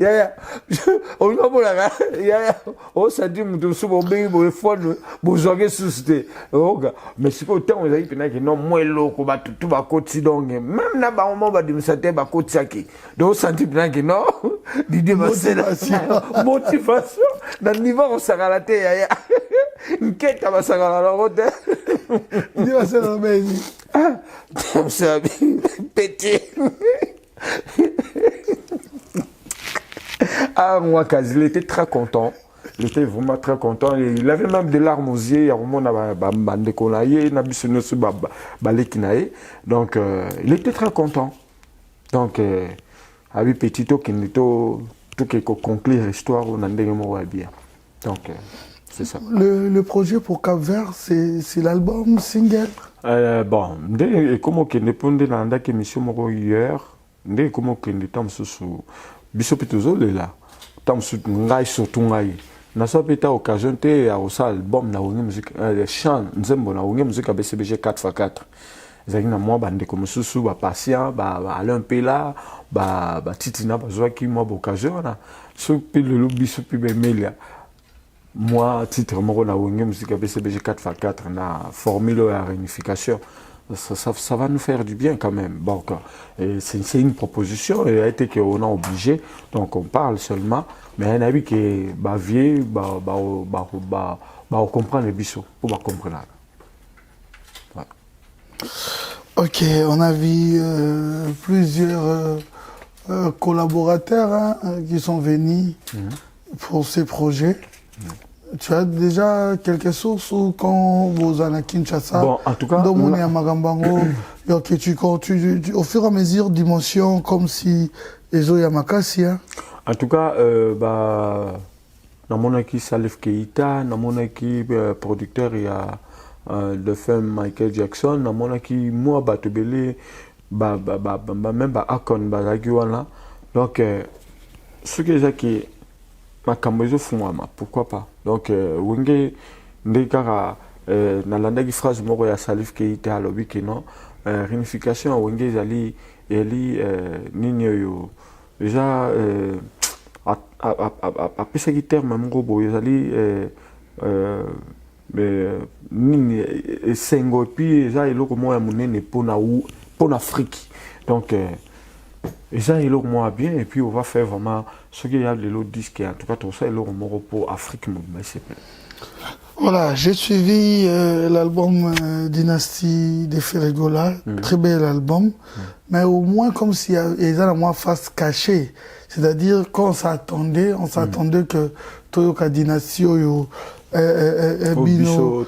ya on ngombo la ya o ça dit mutu subo be bo fond bo zoge susté oga mais c'est autant on a dit que non moi loko batutu ba koti donc même na ba moment ba dimsate ba koti aki donc senti bien que non Didier Masela motivation dans niveau on sera la tête ya nketa ba sera la route Didier Masela mais ah ça petit ah moi quasi il était très content. Il était vraiment très content. Il avait même des larmes aux yeux. Il y a vraiment donc, il était très content. Donc, avec Petito, qui n'est tout conclure l'histoire, on a bien. Donc, c'est ça. Le projet pour Cap-Vert, c'est l'album single. Bon, comment qu'il n'est pas dans la émission hier, comment qu'il n'est pas sous Bissopitozo là. Tam surtout ngai naso peta occasion te ya osa album na wenge musique chant nzembo na wenge musique BCBG 4x4 ezali na mwa bandeko mosusu bapatient baalain mpela batitina bazwaki mwa baoccasion wana so mpe lelo biso mpe bemelia mwa titre moko na wenge musique BCBG 4x4 na formule ya réunification. Ça va nous faire du bien quand même. Donc, c'est une proposition, et a été qu'on a obligé, donc on parle seulement, mais un avis qui est bavier, on comprend les bisous, pour comprendre. Voilà. Ok, on a vu plusieurs collaborateurs qui sont venus pour ces projets. Tu as déjà quelques sources ou quand vous allez à Kinshasa, bon, en tout cas, que tu au fur et à mesure dimension comme si Ezo Yamakasi. En tout cas, dans mon équipe Salif Keita, dans mon équipe producteur il y a le film Michael Jackson, dans mon équipe moi Batobele, même Akon Balagiwana. Donc ce que j'ai qui ma cambozo fumama, pourquoi pas. Donc wenge ndekara nalanda ki phrase moko ya Salif Keita alobi ke non réunification wenge ezali nini yo déjà apesaki terme moko boye ezali nini esengo epuis eza eloko moko ya monene mpona Afrique. Donc et ça, il est moins bien, et puis on va faire vraiment ce qu'il y a de l'autre disque, en tout cas, tout ça, il est moins pour Afrique. Voilà, j'ai suivi l'album Dynastie des Ferregola, très bel album, mais au moins comme s'il y avait la moins face cachée. C'est-à-dire qu'on s'attendait que Toyoka Dynastie, Bino,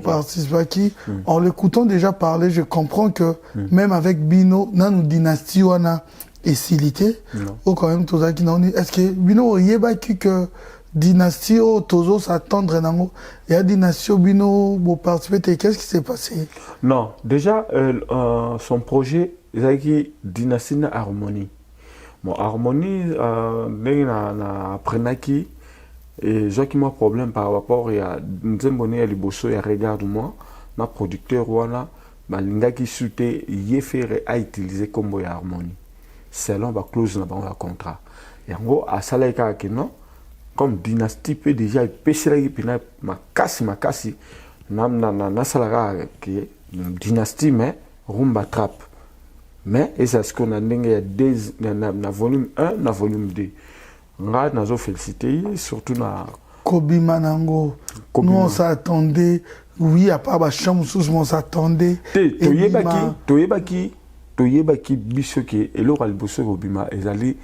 participaki. En l'écoutant déjà parler, je comprends que même avec Bino, Nanou Dynastie, on a essilité. Ou quand même, est-ce que Bino, il y a que Dynastie, Tozo s'attendre, il y a Dynastie, Bino, vous participez, qu'est-ce qui s'est passé? Non, déjà, son projet, il y a Dynastie na Harmonie. Bon, Harmonie, après et j'ai qui m'a problème par rapport à Nzembone à Liboso et regarde-moi, ma producteur voilà, l'inga qui souhaitait y faire à utiliser comme Harmonie. Selon la clause dans le contrat. Et en gros, à Salaïka non, comme Dynastie peut déjà pêcher ma casse, na salara qui est Dynastie mais rumba trap. Mais et c'est ce qu'on a dit na volume 1, na volume 2. Nous avons félicité, surtout na Kobima Nango. Nous on s'attendait, oui, à part la chambre sous, on s'attendait. Toyebaki bisoke et l'oral bosso Kobima et allé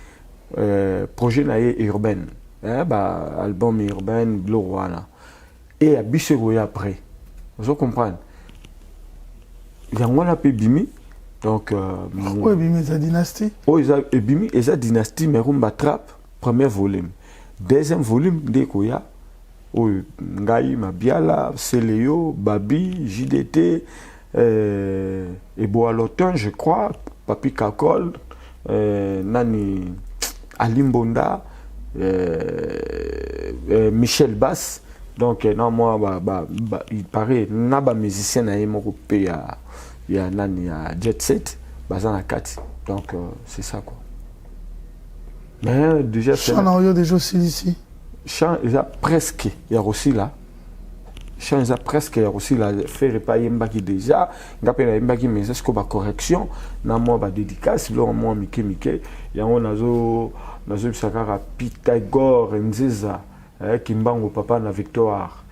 projet naé urbain, album urbain Bloroana et à bisoke après. Vous comprenez? Il y a un peu bimi. Donc pourquoi bimi sa dynastie? Oh, bimi et sa dynastie mais rumba trap. Premier volume. Deuxième volume, Dekoya, Ngaï, Mabiala, Seleo, Babi, JDT, et Boalotin, je crois, Papi Kakol, Nani Alimbonda, Michel Bass. Donc, non, moi, il paraît, Naba musicien à Emoropé, il y a Nani à Jet Set, Bazan 4. Donc, c'est ça quoi. Mais déjà, Chant déjà aussi ici. Chant, il y a presque, il y a aussi là. Chant, il y a presque, il y a aussi là. Faire pas Yembaki déjà. Il y a pas Yembaki, mais est-ce que la correction, n'a moi pas dédicace, là, moi, Mike, il y a un nazo, Sakara, Pythagore, Nziza, Kimbango, papa, na victoire.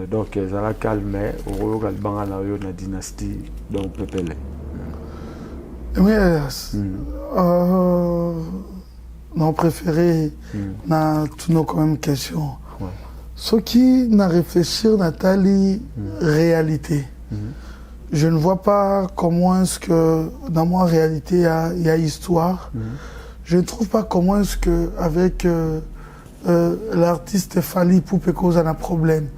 Donc, ils ont calmé, au Galbanga, la dynastie, donc, Pepele. Oui, non préféré na tous nos quand même questions. Ce qui n'a réfléchi Nathalie réalité. Je ne vois pas comment est-ce que dans ma réalité il y a histoire. Je ne trouve pas comment est-ce que avec l'artiste Fally Ipupa cause un problème.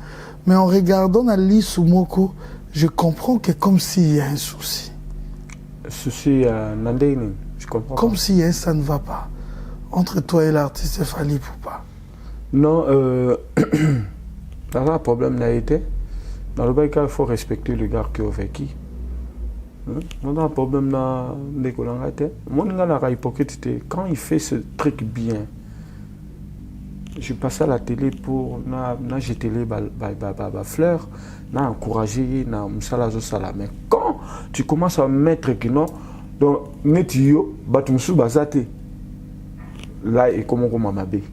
Mais en regardant Ali Soumoko, je comprends que comme s'il y a un souci. Souci Nandéni, je comprends. Comme si ça ne va pas. Entre toi et l'artiste Fally Ipupa. Non, un problème n'a été. Dans le cas, il faut respecter le gars qui a vécu. On a un problème dans l'école. Mon gars n'a hypocrite. Quand il fait ce truc bien, je passe à la télé pour jeter les fleurs, encourager, mais quand tu commences à mettre que non, donc netio, batumsu bazate, là et comment on m'a bé,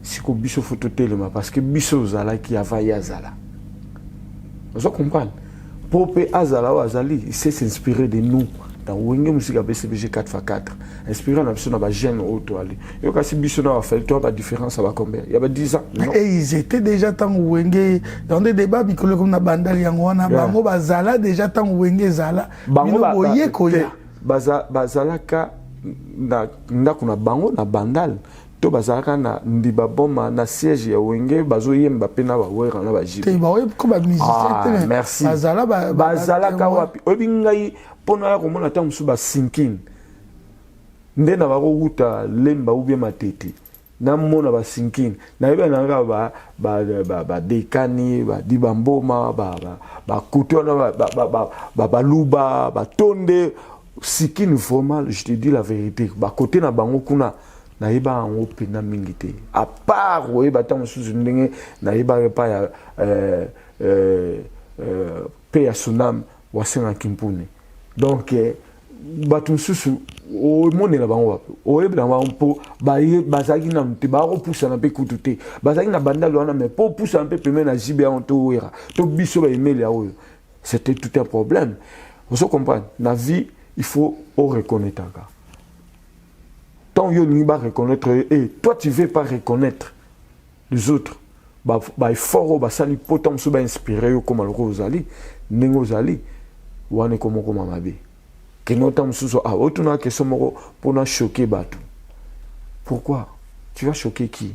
si qu'on biso photo télé parce que biso zala qui a vaillé zala, vous comprenez? Pour que azala ou azali, il sait s'inspirer de nous. Dans Wenge musique à BCBG 4x4, inspiré dans la jeune auto. Et quand si Bissona a fait le tour, la différence ça va combien? Il y avait 10 ans. Non. Et ils étaient déjà tant Wenge dans des débats, mais comme na bandal yangwana, bango bazala déjà tant Wenge zala. Bango boye koya. Bazala ka na kuna bango na bandal. To bazala na ndiba boma na siège ya Wenge bazo yemba pena ba wera na ba jibe. Te ba we ko ba musicien. Merci. Bazala ka wapi? Obingai pona ya komona ta musuba sinking nde na baruta lemba ubie matete na mona ba sinking na yeba na ba dekani ba dibamboma ba kutona ba luba ba tonde sinking formal. Je te dis la vérité, ba côté na bango kuna na yeba en pena mingité à part oui ba ta musuzu ndenge na yeba pa ya pe ya sunam wasenga kimpune. Donc, batum susu o monde na bango o ebla bango po bazaki na mte ba repoussa na pe kutute bazaki na bandalo wana mais pour pousser un peu plus na jibe en to wera to biso ba email ya oyo. C'était tout un problème. Vous comprenez? La vie, il faut reconnaître. Tant que tu vas reconnaître, et toi tu ne veux pas reconnaître les autres, il faut que inspirer comme le Rosali, Nengozali, ou ane comme Mabe. Que nous sommes sous ah, autant que sommes pour choquer Batu. Pourquoi? Tu vas choquer qui?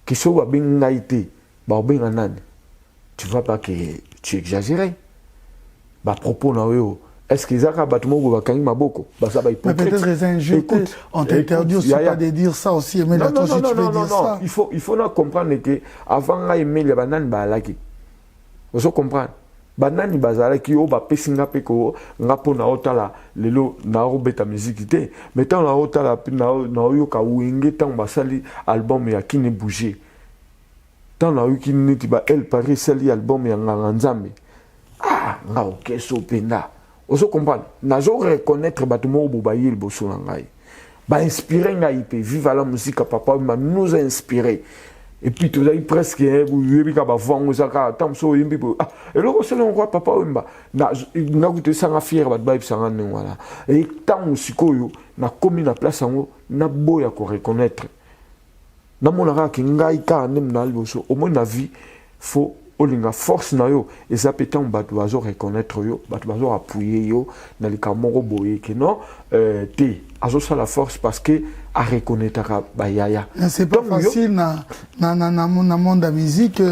Que ce soit bien naïté, tu ne vas pas que tu exagères. Bah propos na yo. Est-ce que Zaka Batmo va gagner ma boko? Bah ça va hypocrite. Mais peut-être les injures, on t'interdit aussi pas de dire ça aussi. Mais non, non. Il faut comprendre que avant aimer les bananes balaki. Vous comprenez? Banani bazalaki o ba pesinga peko ngapo na otala lelo na robeta musique té. Mais tant na otala na yo ka wenge tant basali album ya kine bouger. Tant na yo kine tiba El Paris sali album ya nganzambe. Ah, nga okeso penda. Oso comprendre, na zo reconnaître batumo bobaye le bosso ngai. Ba inspirer ngai pe vive la musique papa m'a nous a inspiré. Et puis tu as presque vous yebika ka ba vongo zaka tam so yimbi ah et le c'est on roi papa mba na goûté ça nga fier ba ba sanga ngwala. Et tant sikoyo na komi na place ngo na boya ko reconnaître. Na monaka ki ngai ka nem na bosso au moins na vie faut olinga force na yo et ça pétant batu bazo reconnaître yo batu bazo appuyer yo na likamoko boye que non té azo ça la force parce que à reconnaître ba yaya c'est pas facile na monde de la musique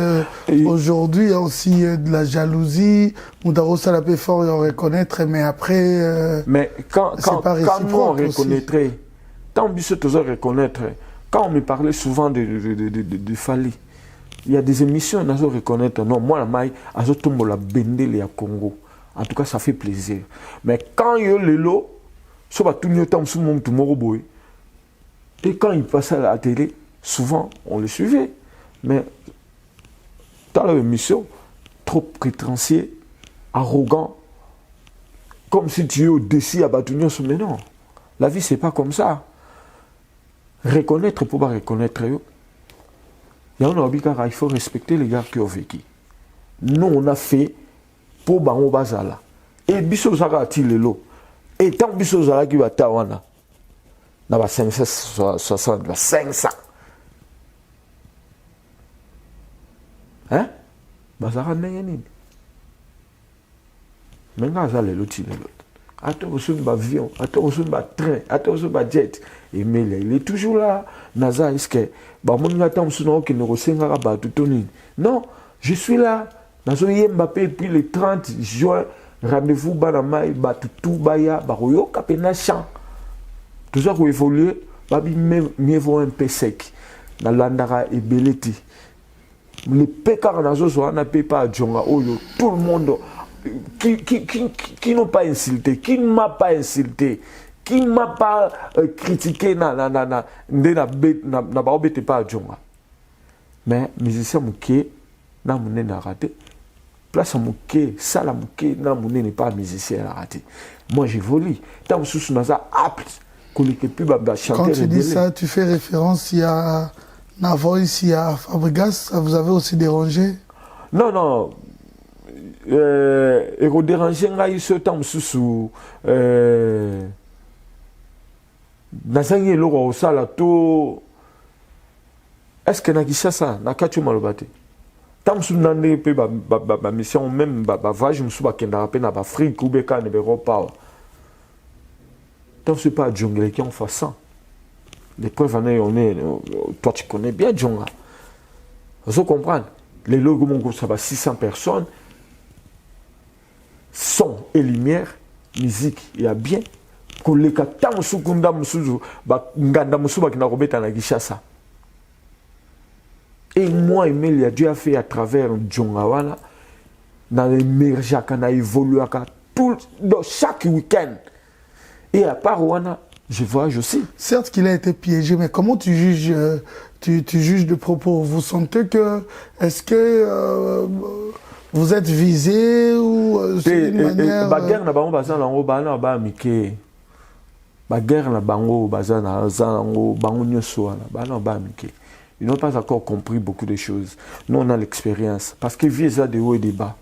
aujourd'hui il y a aussi de la jalousie on ça la peut fort reconnaître mais après mais quand nous on reconnaîtrait tant biso toujours reconnaître quand on me parlait souvent de Fali. Il y a des émissions, on a reconnaître. Non, moi, la maille, on tombe la bendele à Congo. En tout cas, ça fait plaisir. Mais quand il y a le lot, ça va tout le temps sous mon boy. Et quand il passait à la télé, souvent, on le suivait. Mais dans l'émission, trop prétentieux, arrogant, comme si tu es au-dessus à Batunion sous mais non. La vie, c'est pas comme ça. Reconnaître pour pas reconnaître. Il faut respecter les gars qui ont vécu. Nous, on a fait pour Bango Bazala. Et Bisso Zara a tiré l'eau. Et tant Bisso Zara qui va tawana, n'a pas 560, 500. Hein? Bazara n'a rien dit. Maintenant, ça l'eau tiré l'autre. Attends, on a un avion, attends, on a un train, attends, on a un jet. Et mais il est toujours là. Naza, est-ce que non, je suis là. Nazo Mbappé, et puis le 30 juin, rendez-vous Banamaï, Batutu, Baya, Baroyo, Kapena Chan. Tout ça qui évolue, mieux vaut un peu sec. na landara ebeleti le pécar nazo so na pas jonga oyo tout le monde qui n'ont pas insulté, qui ne m'a pas insulté, qui ne m'a pas critiqué na baobete pas jonga. Mais musicien mouké na mouné na raté. Place mouké, sala mouké na mouné n'est pas musicien na raté. Moi j'évolue. Tant que sous naza apte que chanter. Quand tu dis ça, tu fais référence il y a na voice, il y a Fabregas, ça vous avez aussi dérangé? Non non. Et au déranger ngai ce temps sous nazangi loko sala to. Est-ce que nakisha ça na kachu malobate? Tam sous nande pe ba mission même ba voyage musu ba kenda pe na ba Afrique ou beka ne Europa. Tant c'est pas Djongé qui en fait ça. Les preuves on est toi tu connais bien Djonga. Vous comprenez? Les logos mon groupe ça va 600 personnes. Son et lumière, musique, il y a bien. Koleka tam sous kunda musu ba nganda musu ba kina robeta na gishasa. Et moi, Emile, Dieu a fait à travers Djongawala, dans les merjaka, on a évolué dans chaque week-end. Et à part Wana, je voyage aussi. Certes qu'il a été piégé, mais comment tu juges, tu juges de propos? Vous sentez que, est-ce que vous êtes visé ou c'est une manière... Baguerre na bango bazan lango bana ba mike. Baguerre na bango bazan na zango bango nyoso na bana ba mike. Ils n'ont pas encore compris beaucoup de choses. Nous, on a l'expérience. Parce que vieux a des hauts et des bas.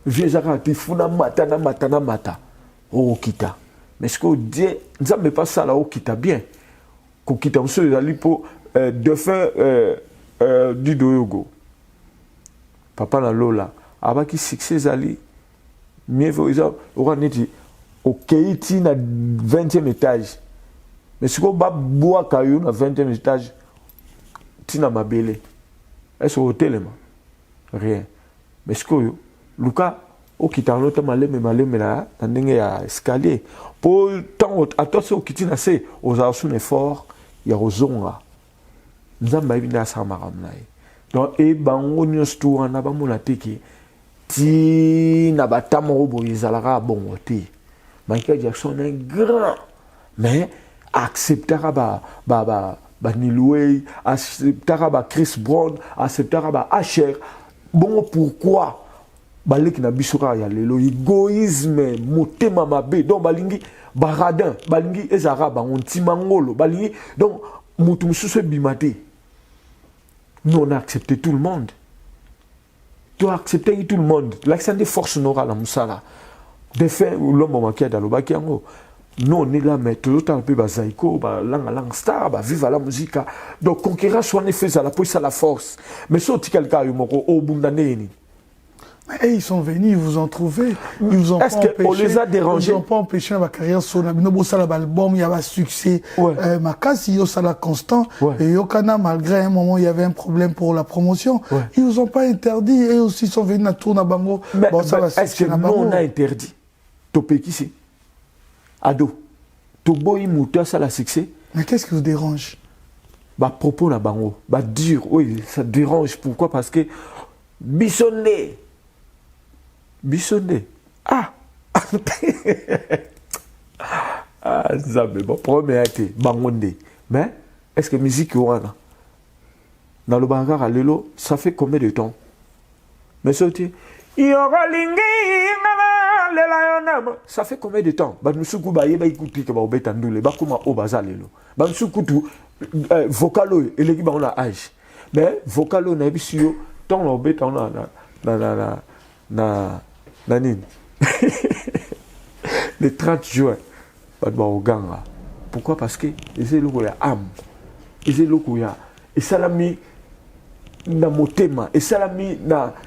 Vieux a raté funa mata. Oh, kita. Mais ce qu'on dit, nous n'avons pas ça là, oh, kita bien. Qu'on quitte un seul pour de faire du doyogo. Papa na lola. Aba qui succès zali. Mieux vaut, on a dit, au Keiti na 20e étage. Mais ce qu'on va boire caillou na 20e étage. Tina mabele. Est-ce au hôtel? Rien. Mais ce que Luca, au kitano ta maleme là, tandenge ya escalier. Pour tant à toi ce qui tina c'est aux arsun effort, ya rozonga. Nzamba ibina sa maramnai. Donc e bango nyostu na ba mona teki. Ti na batamo robo izalara bon hotel. Michael Jackson est grand. Mais acceptera Niloué, acceptera Chris Brown, acceptera Asher. Bon, pourquoi? Balek na bisura ya lelo égoïsme motema mabe donc balingi baradin balingi ezara bangonti mangolo balingi donc mutu mususu bimate. Nous on a accepté tout le monde. Tu as accepté tout le monde. L'accent de force n'aura la musala. De fait, l'homme maquia dans le bakiango. Nous, on est là, mais tout le temps, on peut bazaïko, lang star, vive la musique. Donc, conquérir soit en effet, ça la puisse à la force. Mais si on dit quelqu'un, au bout d'année, ils sont venus, ils vous ont trouvé. Ils vous ont Est-ce qu'on les a dérangés? Ils n'ont pas empêché ma carrière sur l'album, il y avait un succès. Ma casse, il y a la constant. Et Yokana, malgré un moment, il y avait un problème pour la promotion. Ils vous ont pas interdit. Et aussi, ils sont venus à tourner à Bango. Est-ce que nous, on a interdit? Topé qui c'est? Ado, Toboy Mouta, ça la succès. Mais qu'est-ce qui vous dérange? Bah, propos la bango. Bah, dur, oui, ça dérange. Pourquoi? Parce que Bissonné. Ah! Ah, ça, mais bon, premier été, Bangonde. Mais, est-ce que musique, ouana? Dans le Bangar à Lelo, ça fait combien de temps? Mais ça, tu ça fait combien de temps? Banoussoukou baye ba ikuti ke ba obeta ndule ba kuma obazalelo. Banoussoukou tu vocalo eleki ba on a âge. Mais vocalo na bisio tant obeta on na nini. Le 30 juin ba oganga. Pourquoi? Parce que eze loko ya âme. Eze loko ya et salami na motema et salami na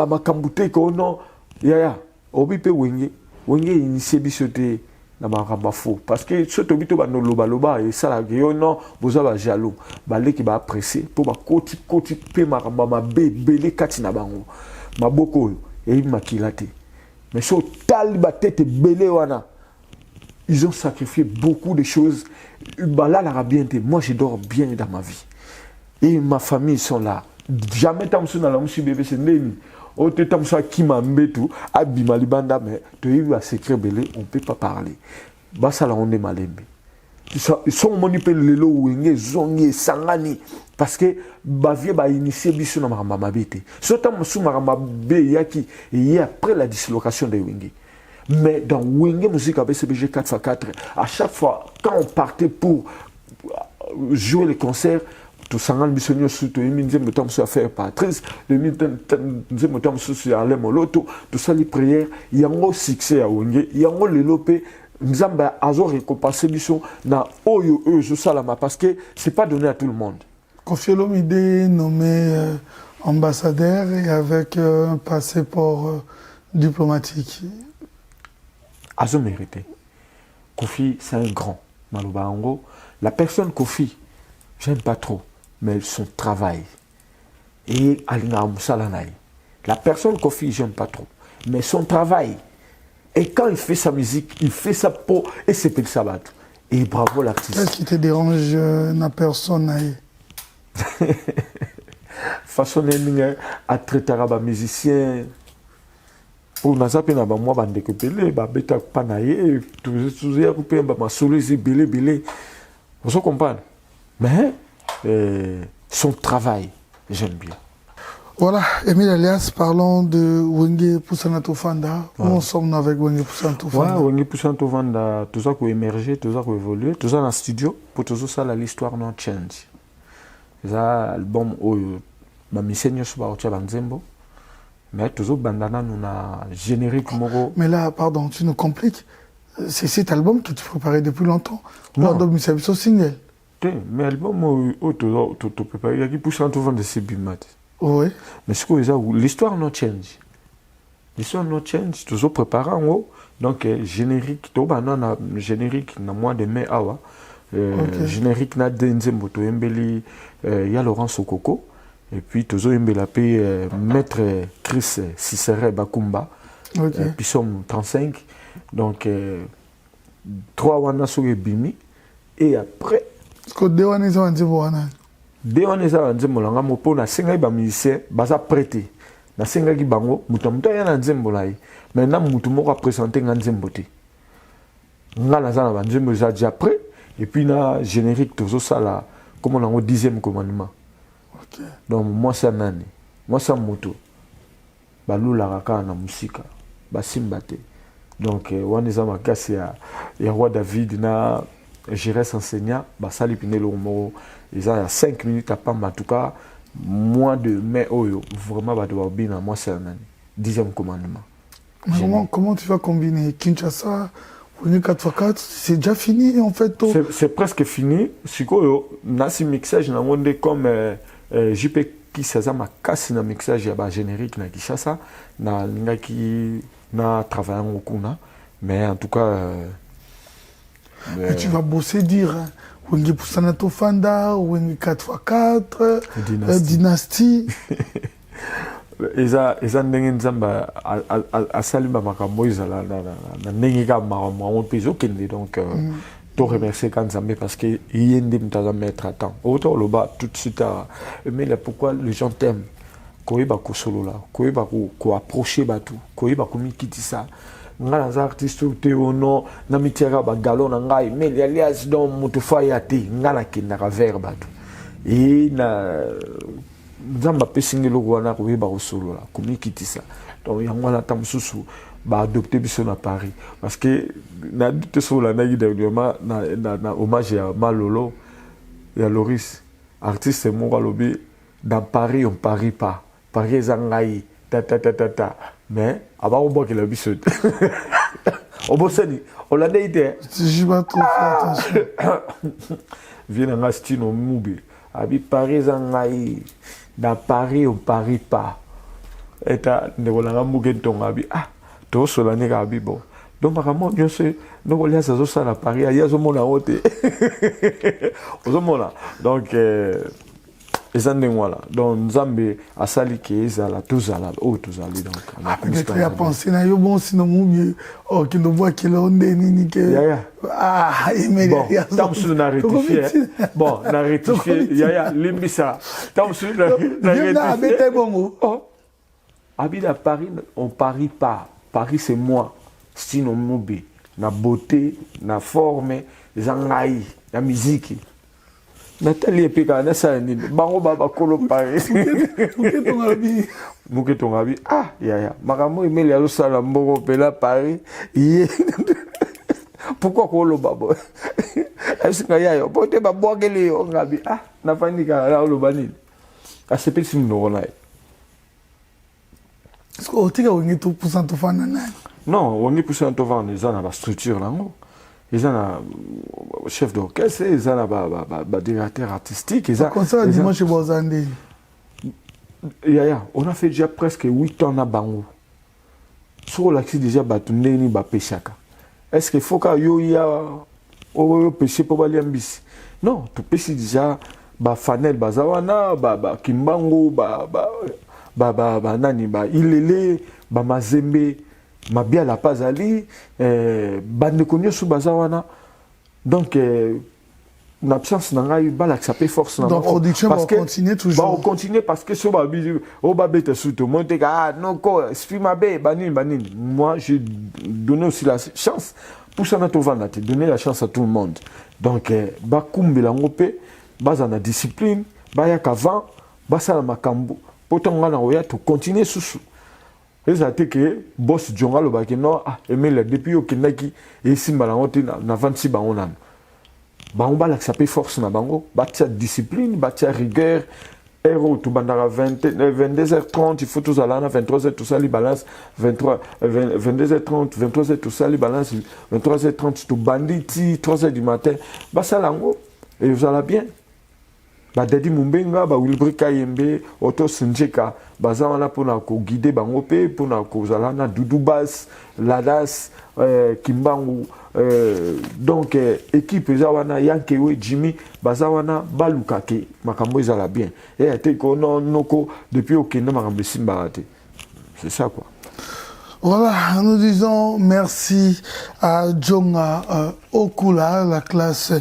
makambute ko no ya obi pe wenge initié bisote na makamba faux parce que soto bito ba no loba et sala yo no boza ba jaloux ba leki ba apprécier pour ba koti pe makamba mabe belé kati na bango maboko et makilate mais so tal ba tete belé wana ils ont sacrifié beaucoup de choses. Bah là, bien, moi, je dors bien dans ma vie. Et ma famille, ils sont là. Jamais t'as dans la musique bébé, c'est Némi. Oh, tu as qui m'a mis tout, Abima Libanda, mais tu as eu un secret belé, on ne peut pas parler. Bah, ça là, on est mal aimé. Ils sont manipulés le lot wenge zongi sangani parce que bavie ba initié biso na maramba bete sota musu maramba be yaki et après la dislocation de wenge. Mais dans wenge musique ABCBG 4x4 à chaque fois quand on partait pour jouer les concerts tout sangan bisonyo suto iminze motam so faire Patrice le minze motam so aller moloto tout ça les prières yango succès à wenge yango lelopé Nzamba azo récompensé biso na oyo je salama parce que c'est pas donné à tout le monde. Koffi Olomide nommé ambassadeur et avec un passeport diplomatique. Azo mérité. Koffi c'est un grand. Maloba Ango, la personne Koffi, j'aime pas trop, mais son travail et Alina Moussalanai. La personne Koffi, j'aime pas trop, mais son travail. Et quand il fait sa musique, il fait ça pour et c'est pour le sabbat. Et bravo l'artiste. Qu'est-ce qui te dérange na personne? Façon à traiter un musicien. Pour nous appeler na moi bande que belé, ba beta panaye, tous les coupés ma solusi belé belé. Vous comprenez? Mais son travail, j'aime bien. Voilà, Emile Alias, parlons de Wenge Poussana Tofanda. Où en sommes-nous avec Wenge Poussana Tofanda? Ouais, Wenge Poussana Tofanda, tout ça qui a émergé, tout ça qui a évolué, tout ça dans le studio, pour tout ça, l'histoire non change. C'est ça, l'album où ma mission est sur la Banzembo, mais tout ça, bandana, nous a générique moro. Mais là, pardon, tu nous compliques. C'est cet album que tu préparais depuis longtemps. Non. Donc, c'est un single. Mais l'album où tu préparais, il y a qui Poussana Tofanda, c'est Bimat. Oui. Mais ce que l'histoire no change. L'histoire no change, toujours préparé en haut. Donc, générique, tout le générique, na mois de mai, awa. Générique, na Denzembo, to embeli, ya Laurent Sokoko. Et puis, toujours embelapé, maître Chris Cicere Bakumba. Puis, sommes 35. Donc, 3 wana sur Bimi. Et après. Est-ce que Dewan est en train dès on est à Nzembo langa mopo na senga ba musicien baza prêté na senga ki bango muta ya na Nzembo lai maintenant mutu moko a présenter nga Nzembo te nga na za na Nzembo za déjà prêt et puis na générique tozo sala comme on a au 10e commandement. OK. Donc moi ça nani moi ça mutu balula kaka na musika basimba te donc wana za makasi ya roi David na j'irai enseignant basali pinelo moko. Ils ont 5 minutes à Pamba. En tout cas, mois de mai, vraiment, moi, c'est un 10e commandement. Comment tu vas combiner Kinshasa, 4x4, c'est déjà fini en fait? C'est presque fini. Si tu mixage, comme JP qui s'est cassé dans le mixage, il y a générique na Kinshasa, na travaillé en Okuna. Mais en tout cas. Et tu vas bosser dire. Wenge Poussana Tofanda, Wenge 4x4, Dynastie. Eza ndenge nzamba asalima makambo ezala na ndenge ka makambo peso kende donc to remercier quand Nzambe parce que yende mtaza mettre à temps. Autant le bas tout de suite mais là pourquoi les gens t'aiment koyeba ko solo là koyeba ko approcher batu koyeba ko mikitisa ngala za artiste te ono na mitiaka ba galon na ngai mais alias donc mutufa ya te ngala kinda ka vers batu et na nzamba pesingi loko wana koyeba ko solo là komikitisa donc yango na tamsusu ba adopter biso na Paris parce que na dute solo na gi dernièrement na hommage à Malolo ya Loris artiste moko lobi dans Paris on parie pas Paris zangai ta mais avant on voit qu'il a vu ce on bosse on l'a dit je vais trop faire attention viens dans Astino Moubi abi Paris zangai dans Paris on parie pas et ta ne volanga mugen tonga abi to solane ka abi bon donc vraiment je sais donc on y a ça à Paris il y a zo mona hote ozomona donc ezande voilà donc nzambe asali ke ezala tozala o tozali donc peut-être ya penser na yo bon sinon moubier oh qui ne voit qu'il on ni que ah immédiat bon tam sur na rectifier bon na rectifier ya limbisa tam sur na rectifier oh habite à Paris on parie pas Paris c'est moi sinon moubi na beauté na forme zangai na musique Nathalie Pika na sani bango baba kolo pare muke tongabi ah ya makambo imeli ya sala mboko pela pare ye pourquoi kolo baba est-ce que ya yo pote ba boakele yo ngabi ah na fanika la lo banini a c'est petit no na est-ce que otika wengi tout % to fana na non wengi % to vendre les na ba structure là ils ont un chef d'orchestre, ils ont un directeur artistique. Ils ont comme ça, dimanche, Bozande. On a fait déjà presque 8 ans à Bango. Sur l'axe déjà, Batunde ba pêchaka. Est-ce qu'il faut qu'il y ait pêcher pour aller en bis? Non, tu pêches déjà, Fanel, Bazawana, Kimbango, Nani, Ilele, Mazembe. Mabia la pazali bande konyo sous bazawana donc l'absence n'a eu pas l'accepter force donc production va continuer toujours va continuer parce que sur ba au ba bête sous tout monter ah non quoi exprime bé banine moi j'ai donné aussi la chance pour ça na to vendre donner la chance à tout le monde donc ba kumbela ngopé baza na discipline ba ya kavant ba sala makambo potanga na oya to continuer sous et ça a été que boss Djonga le bakino ah Emile depuis au Kenaki et simba la honte na 26 bango nan bango ba l'accepter force na bango batia discipline batia rigueur héros tout bandara 22h30 il faut tous aller à 23h tout ça les balance 22h30 23h tout ça les balance 23h30 tout banditi 3h du matin ba ça lango et vous allez bien ba Dadi Mumbenga ba Wilbri Kayembe Otto Sinjeka baza wana pona ko guider bango pe pona ko zala na Doudou Bass Ladas Kimbangu donc équipe eza wana Yankewe Jimmy baza wana baluka ke makambo ezala bien et ate ko noko depuis okenda makambo simba raté c'est ça quoi. Voilà, nous disons merci à Djonga Okula, la classe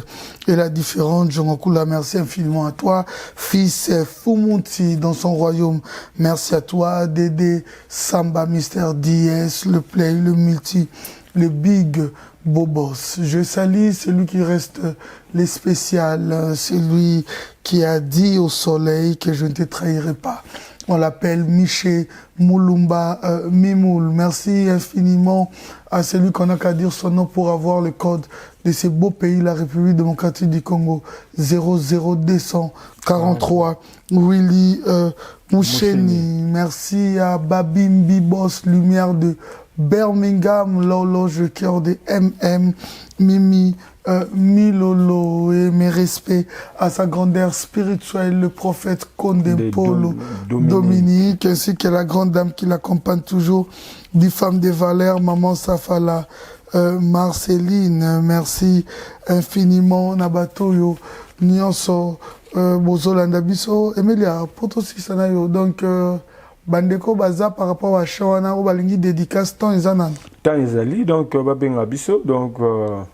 et la différente. Djonga Okula, merci infiniment à toi. Fils Fumuti dans son royaume, merci à toi. Dédé Samba, Mister DS, le play, le multi, le big Bobos. Je salue celui qui reste les spéciales, celui qui a dit au soleil que je ne te trahirai pas. On l'appelle Miché Moulumba Mimoul. Merci infiniment à celui qu'on n'a qu'à dire son nom pour avoir le code de ce beau pays, la République démocratique du Congo. 00243 Willy Moucheni. Merci à Babimbi Boss, lumière de Birmingham, l'horloge cœur de MM, Mimi, Milolo, et mes respects à sa grandeur spirituelle, le prophète Condé Polo Dominique, ainsi que la grande dame qui l'accompagne toujours, des femmes de valeur, Maman Safala, Marceline, merci infiniment, Nabatoyo, Nyonso, Bozolanda Biso, Emilia, Potosi Sanayo, donc, Bandeko Baza par rapport à Shawana ou Balingi dédicace tant Izanan. Tant Izali, donc Babenga Biso, donc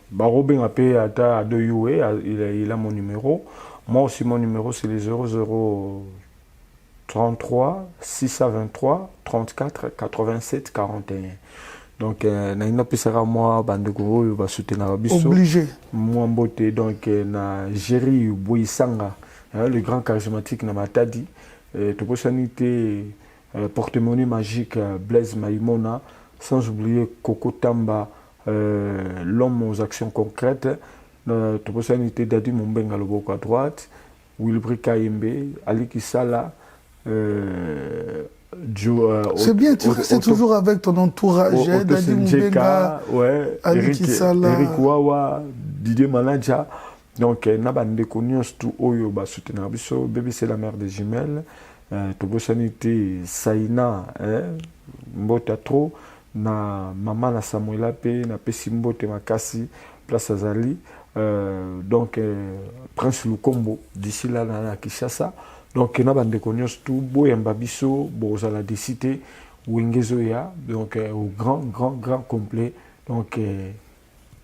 Barobin AP à 2 UA, il a mon numéro. Moi aussi mon numéro c'est les 0033 623 34 87 41. Donc na sera moi Bandeko va soutenir Biso. Obligé. Moi beauté donc na Jerry Boisanga, le grand charismatique na Matadi, to possibilité porte-monnaie magique Blaise Maïmona, sans oublier Coco Tamba, l'homme aux actions concrètes, toute possibilité Dadi Mumbenga le à droite, Wilbri Kayembe, Ali Kisala, c'est bien, tu restes toujours avec ton entourage, Dadi Mumbenga, Ali Kisala, Eric Wawa, Didier Manaja. Donc, Nabande Konyos, tout Oyo, soutenir Biso, bébé c'est la mère des jumelles. Togo sanité Saina mbota trop na maman na Samuela pe na pesi mbote makasi place Azali donc Prince Lukombo d'ici là na Kishasa Donc na bandeko nyonso tu boyamba biso bozala décidé Wingezoya, donc au grand complet. Donc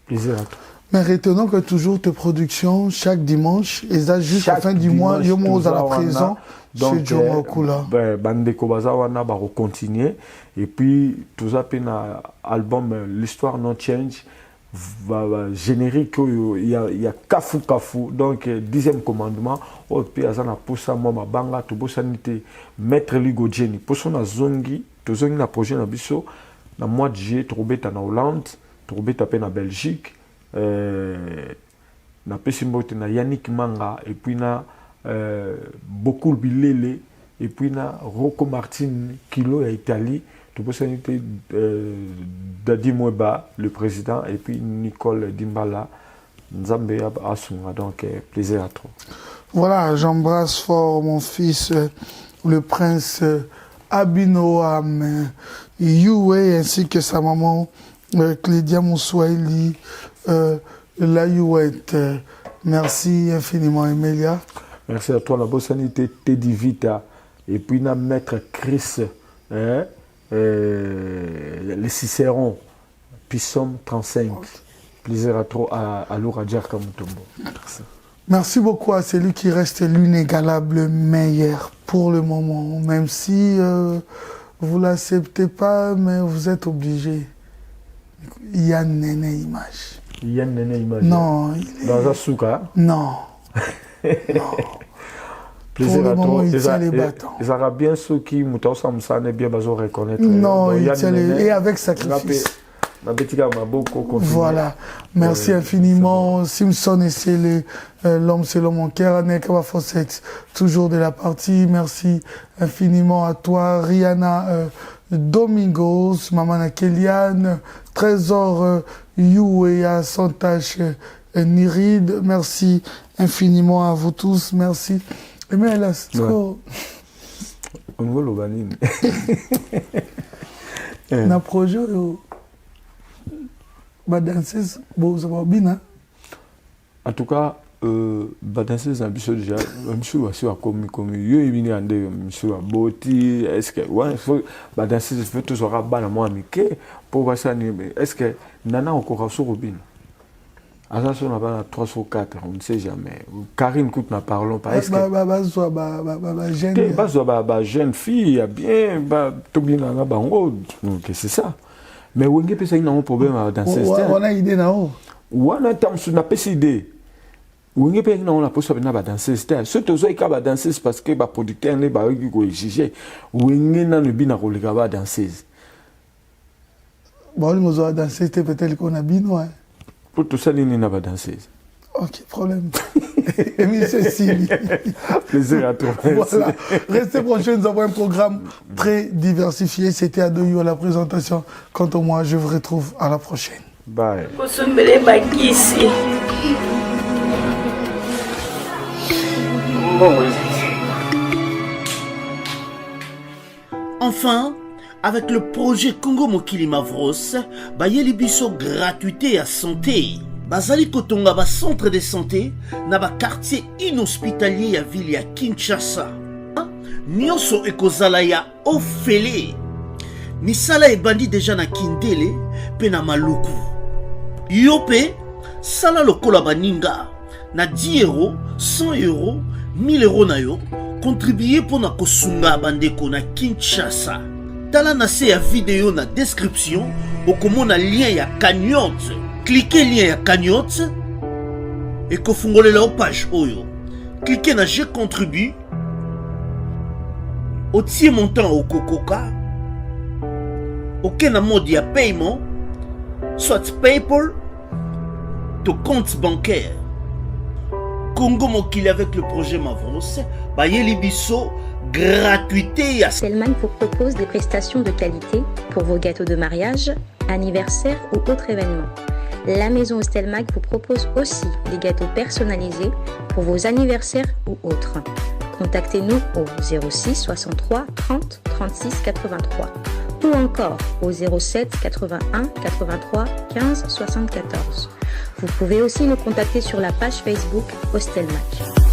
plaisir à toi. Mais retenons que toujours tes productions, chaque dimanche, et ça jusqu'à la fin du mois, il y a la présent chez Djoma Okula. Bandeko Bazawana va continuer. Et puis, tout ça, album L'Histoire Non Change, va générique, il y a Kafu. Donc, 10e commandement, au pays, Azana Poussa, Mama Banga, Tubo Sanité, Maître Ligo Jenny, Poussona Zongi, Tozongi na projet na biso, na mois de juillet, Troubeta na Hollande, Troubeta na Belgique. Na Pessimbote na Yannick Manga et puis na beaucoup Bilele et puis na Rocco Martin Kilo à Italie, tout ça était Dadi Mweba le président et puis Nicole Dimbala Nzambe Asunga, donc plaisir à toi. Voilà, j'embrasse fort mon fils le prince Abinoam Yue ainsi que sa maman Clédia Moussouaili. La Youette, merci infiniment Emilia. Merci à toi, la bonne sanité, Teddy Vita, et puis na maître Chris, les Cicérons, Pissom 35. Plaisir à toi, à Louradia Kamutombo. Merci beaucoup à celui qui reste l'inégalable meilleur pour le moment, même si vous ne l'acceptez pas, mais vous êtes obligé. Yann Nene Image. Yann Nene Image. Non. Dans un souka. Non. Non. Plaisir pour à le moment, toi. il tient les bâtons. Ils auront bien ceux qui m'ont ensemble, bien besoin de reconnaître. Non, il tient les... Et avec sacrifice. Voilà. Merci infiniment. Simpson et c'est l'homme selon mon cœur. Aneka Fossette, toujours de la partie. Merci infiniment à toi, Rihanna Domingos, Maman Kéliane, Trésor Youéa, Santache Niride. Merci infiniment à vous tous. Merci. Et mais là, c'est trop. On voit l'obanine. Un projet. Danseuse, en tout cas, danseuse en biso déjà, monsieur aussi a commis yo ibini ande monsieur a boti, est-ce que ouais, faut danseuse fait tout sera bana moi amike pour voir ça est-ce que nana encore sur robin. Attention on a pas 3 sur 4, on ne sait jamais. Karine coûte n'a parlons pas est-ce que jeune fille a bien tout bien na bango donc c'est ça. Mais Wenge peut ça un problème dans ce style. On a idée là-haut. On a une idée. Wenge peut on a possible dans ce style. Ce que ils ont danser parce que ba producteur ne ba exiger. Wenge na le bina ko le gaba danser. Bon, nous avons dansé peut-être qu'on a bino. Pour tout ça il n'a pas danser. Ok, problème. Plaisir à toi. Voilà. Restez branchés, nous avons un programme très diversifié. C'était Adoyo à la présentation. Quant à moi, je vous retrouve à la prochaine. Bye. Enfin, avec le projet Congo Mokili Mavros, bayeli biso gratuité à santé. Bazali kotonga ba centre de santé na ba quartier inhospitalier ya ville ya Kinshasa. Nyonso ekozala ya ofele. Misala ebandi déjà na Kindele pe na Maluku. Yope sala lokola baninga na 10 euros, 100 euros, 1000 euros na yo contribuer pour na kosunga bandeko na Kinshasa. Tala na se ya vidéo na description okomona lien ya cagnotte. Cliquez lien ya cagnotte et kofungole la page oyo. Cliquez na je contribue. Otie montant au kokoka. Aucun mode ya paiement, soit PayPal, to compte bancaire. Congo Mokili avec le projet Mavros, bayeli biso gratuité. Stelmag vous propose des prestations de qualité pour vos gâteaux de mariage, anniversaire ou autres événements. La maison Stelmag vous propose aussi des gâteaux personnalisés pour vos anniversaires ou autres. Contactez-nous au 06 63 30 36 83 ou encore au 07 81 83 15 74. Vous pouvez aussi nous contacter sur la page Facebook Stelmag.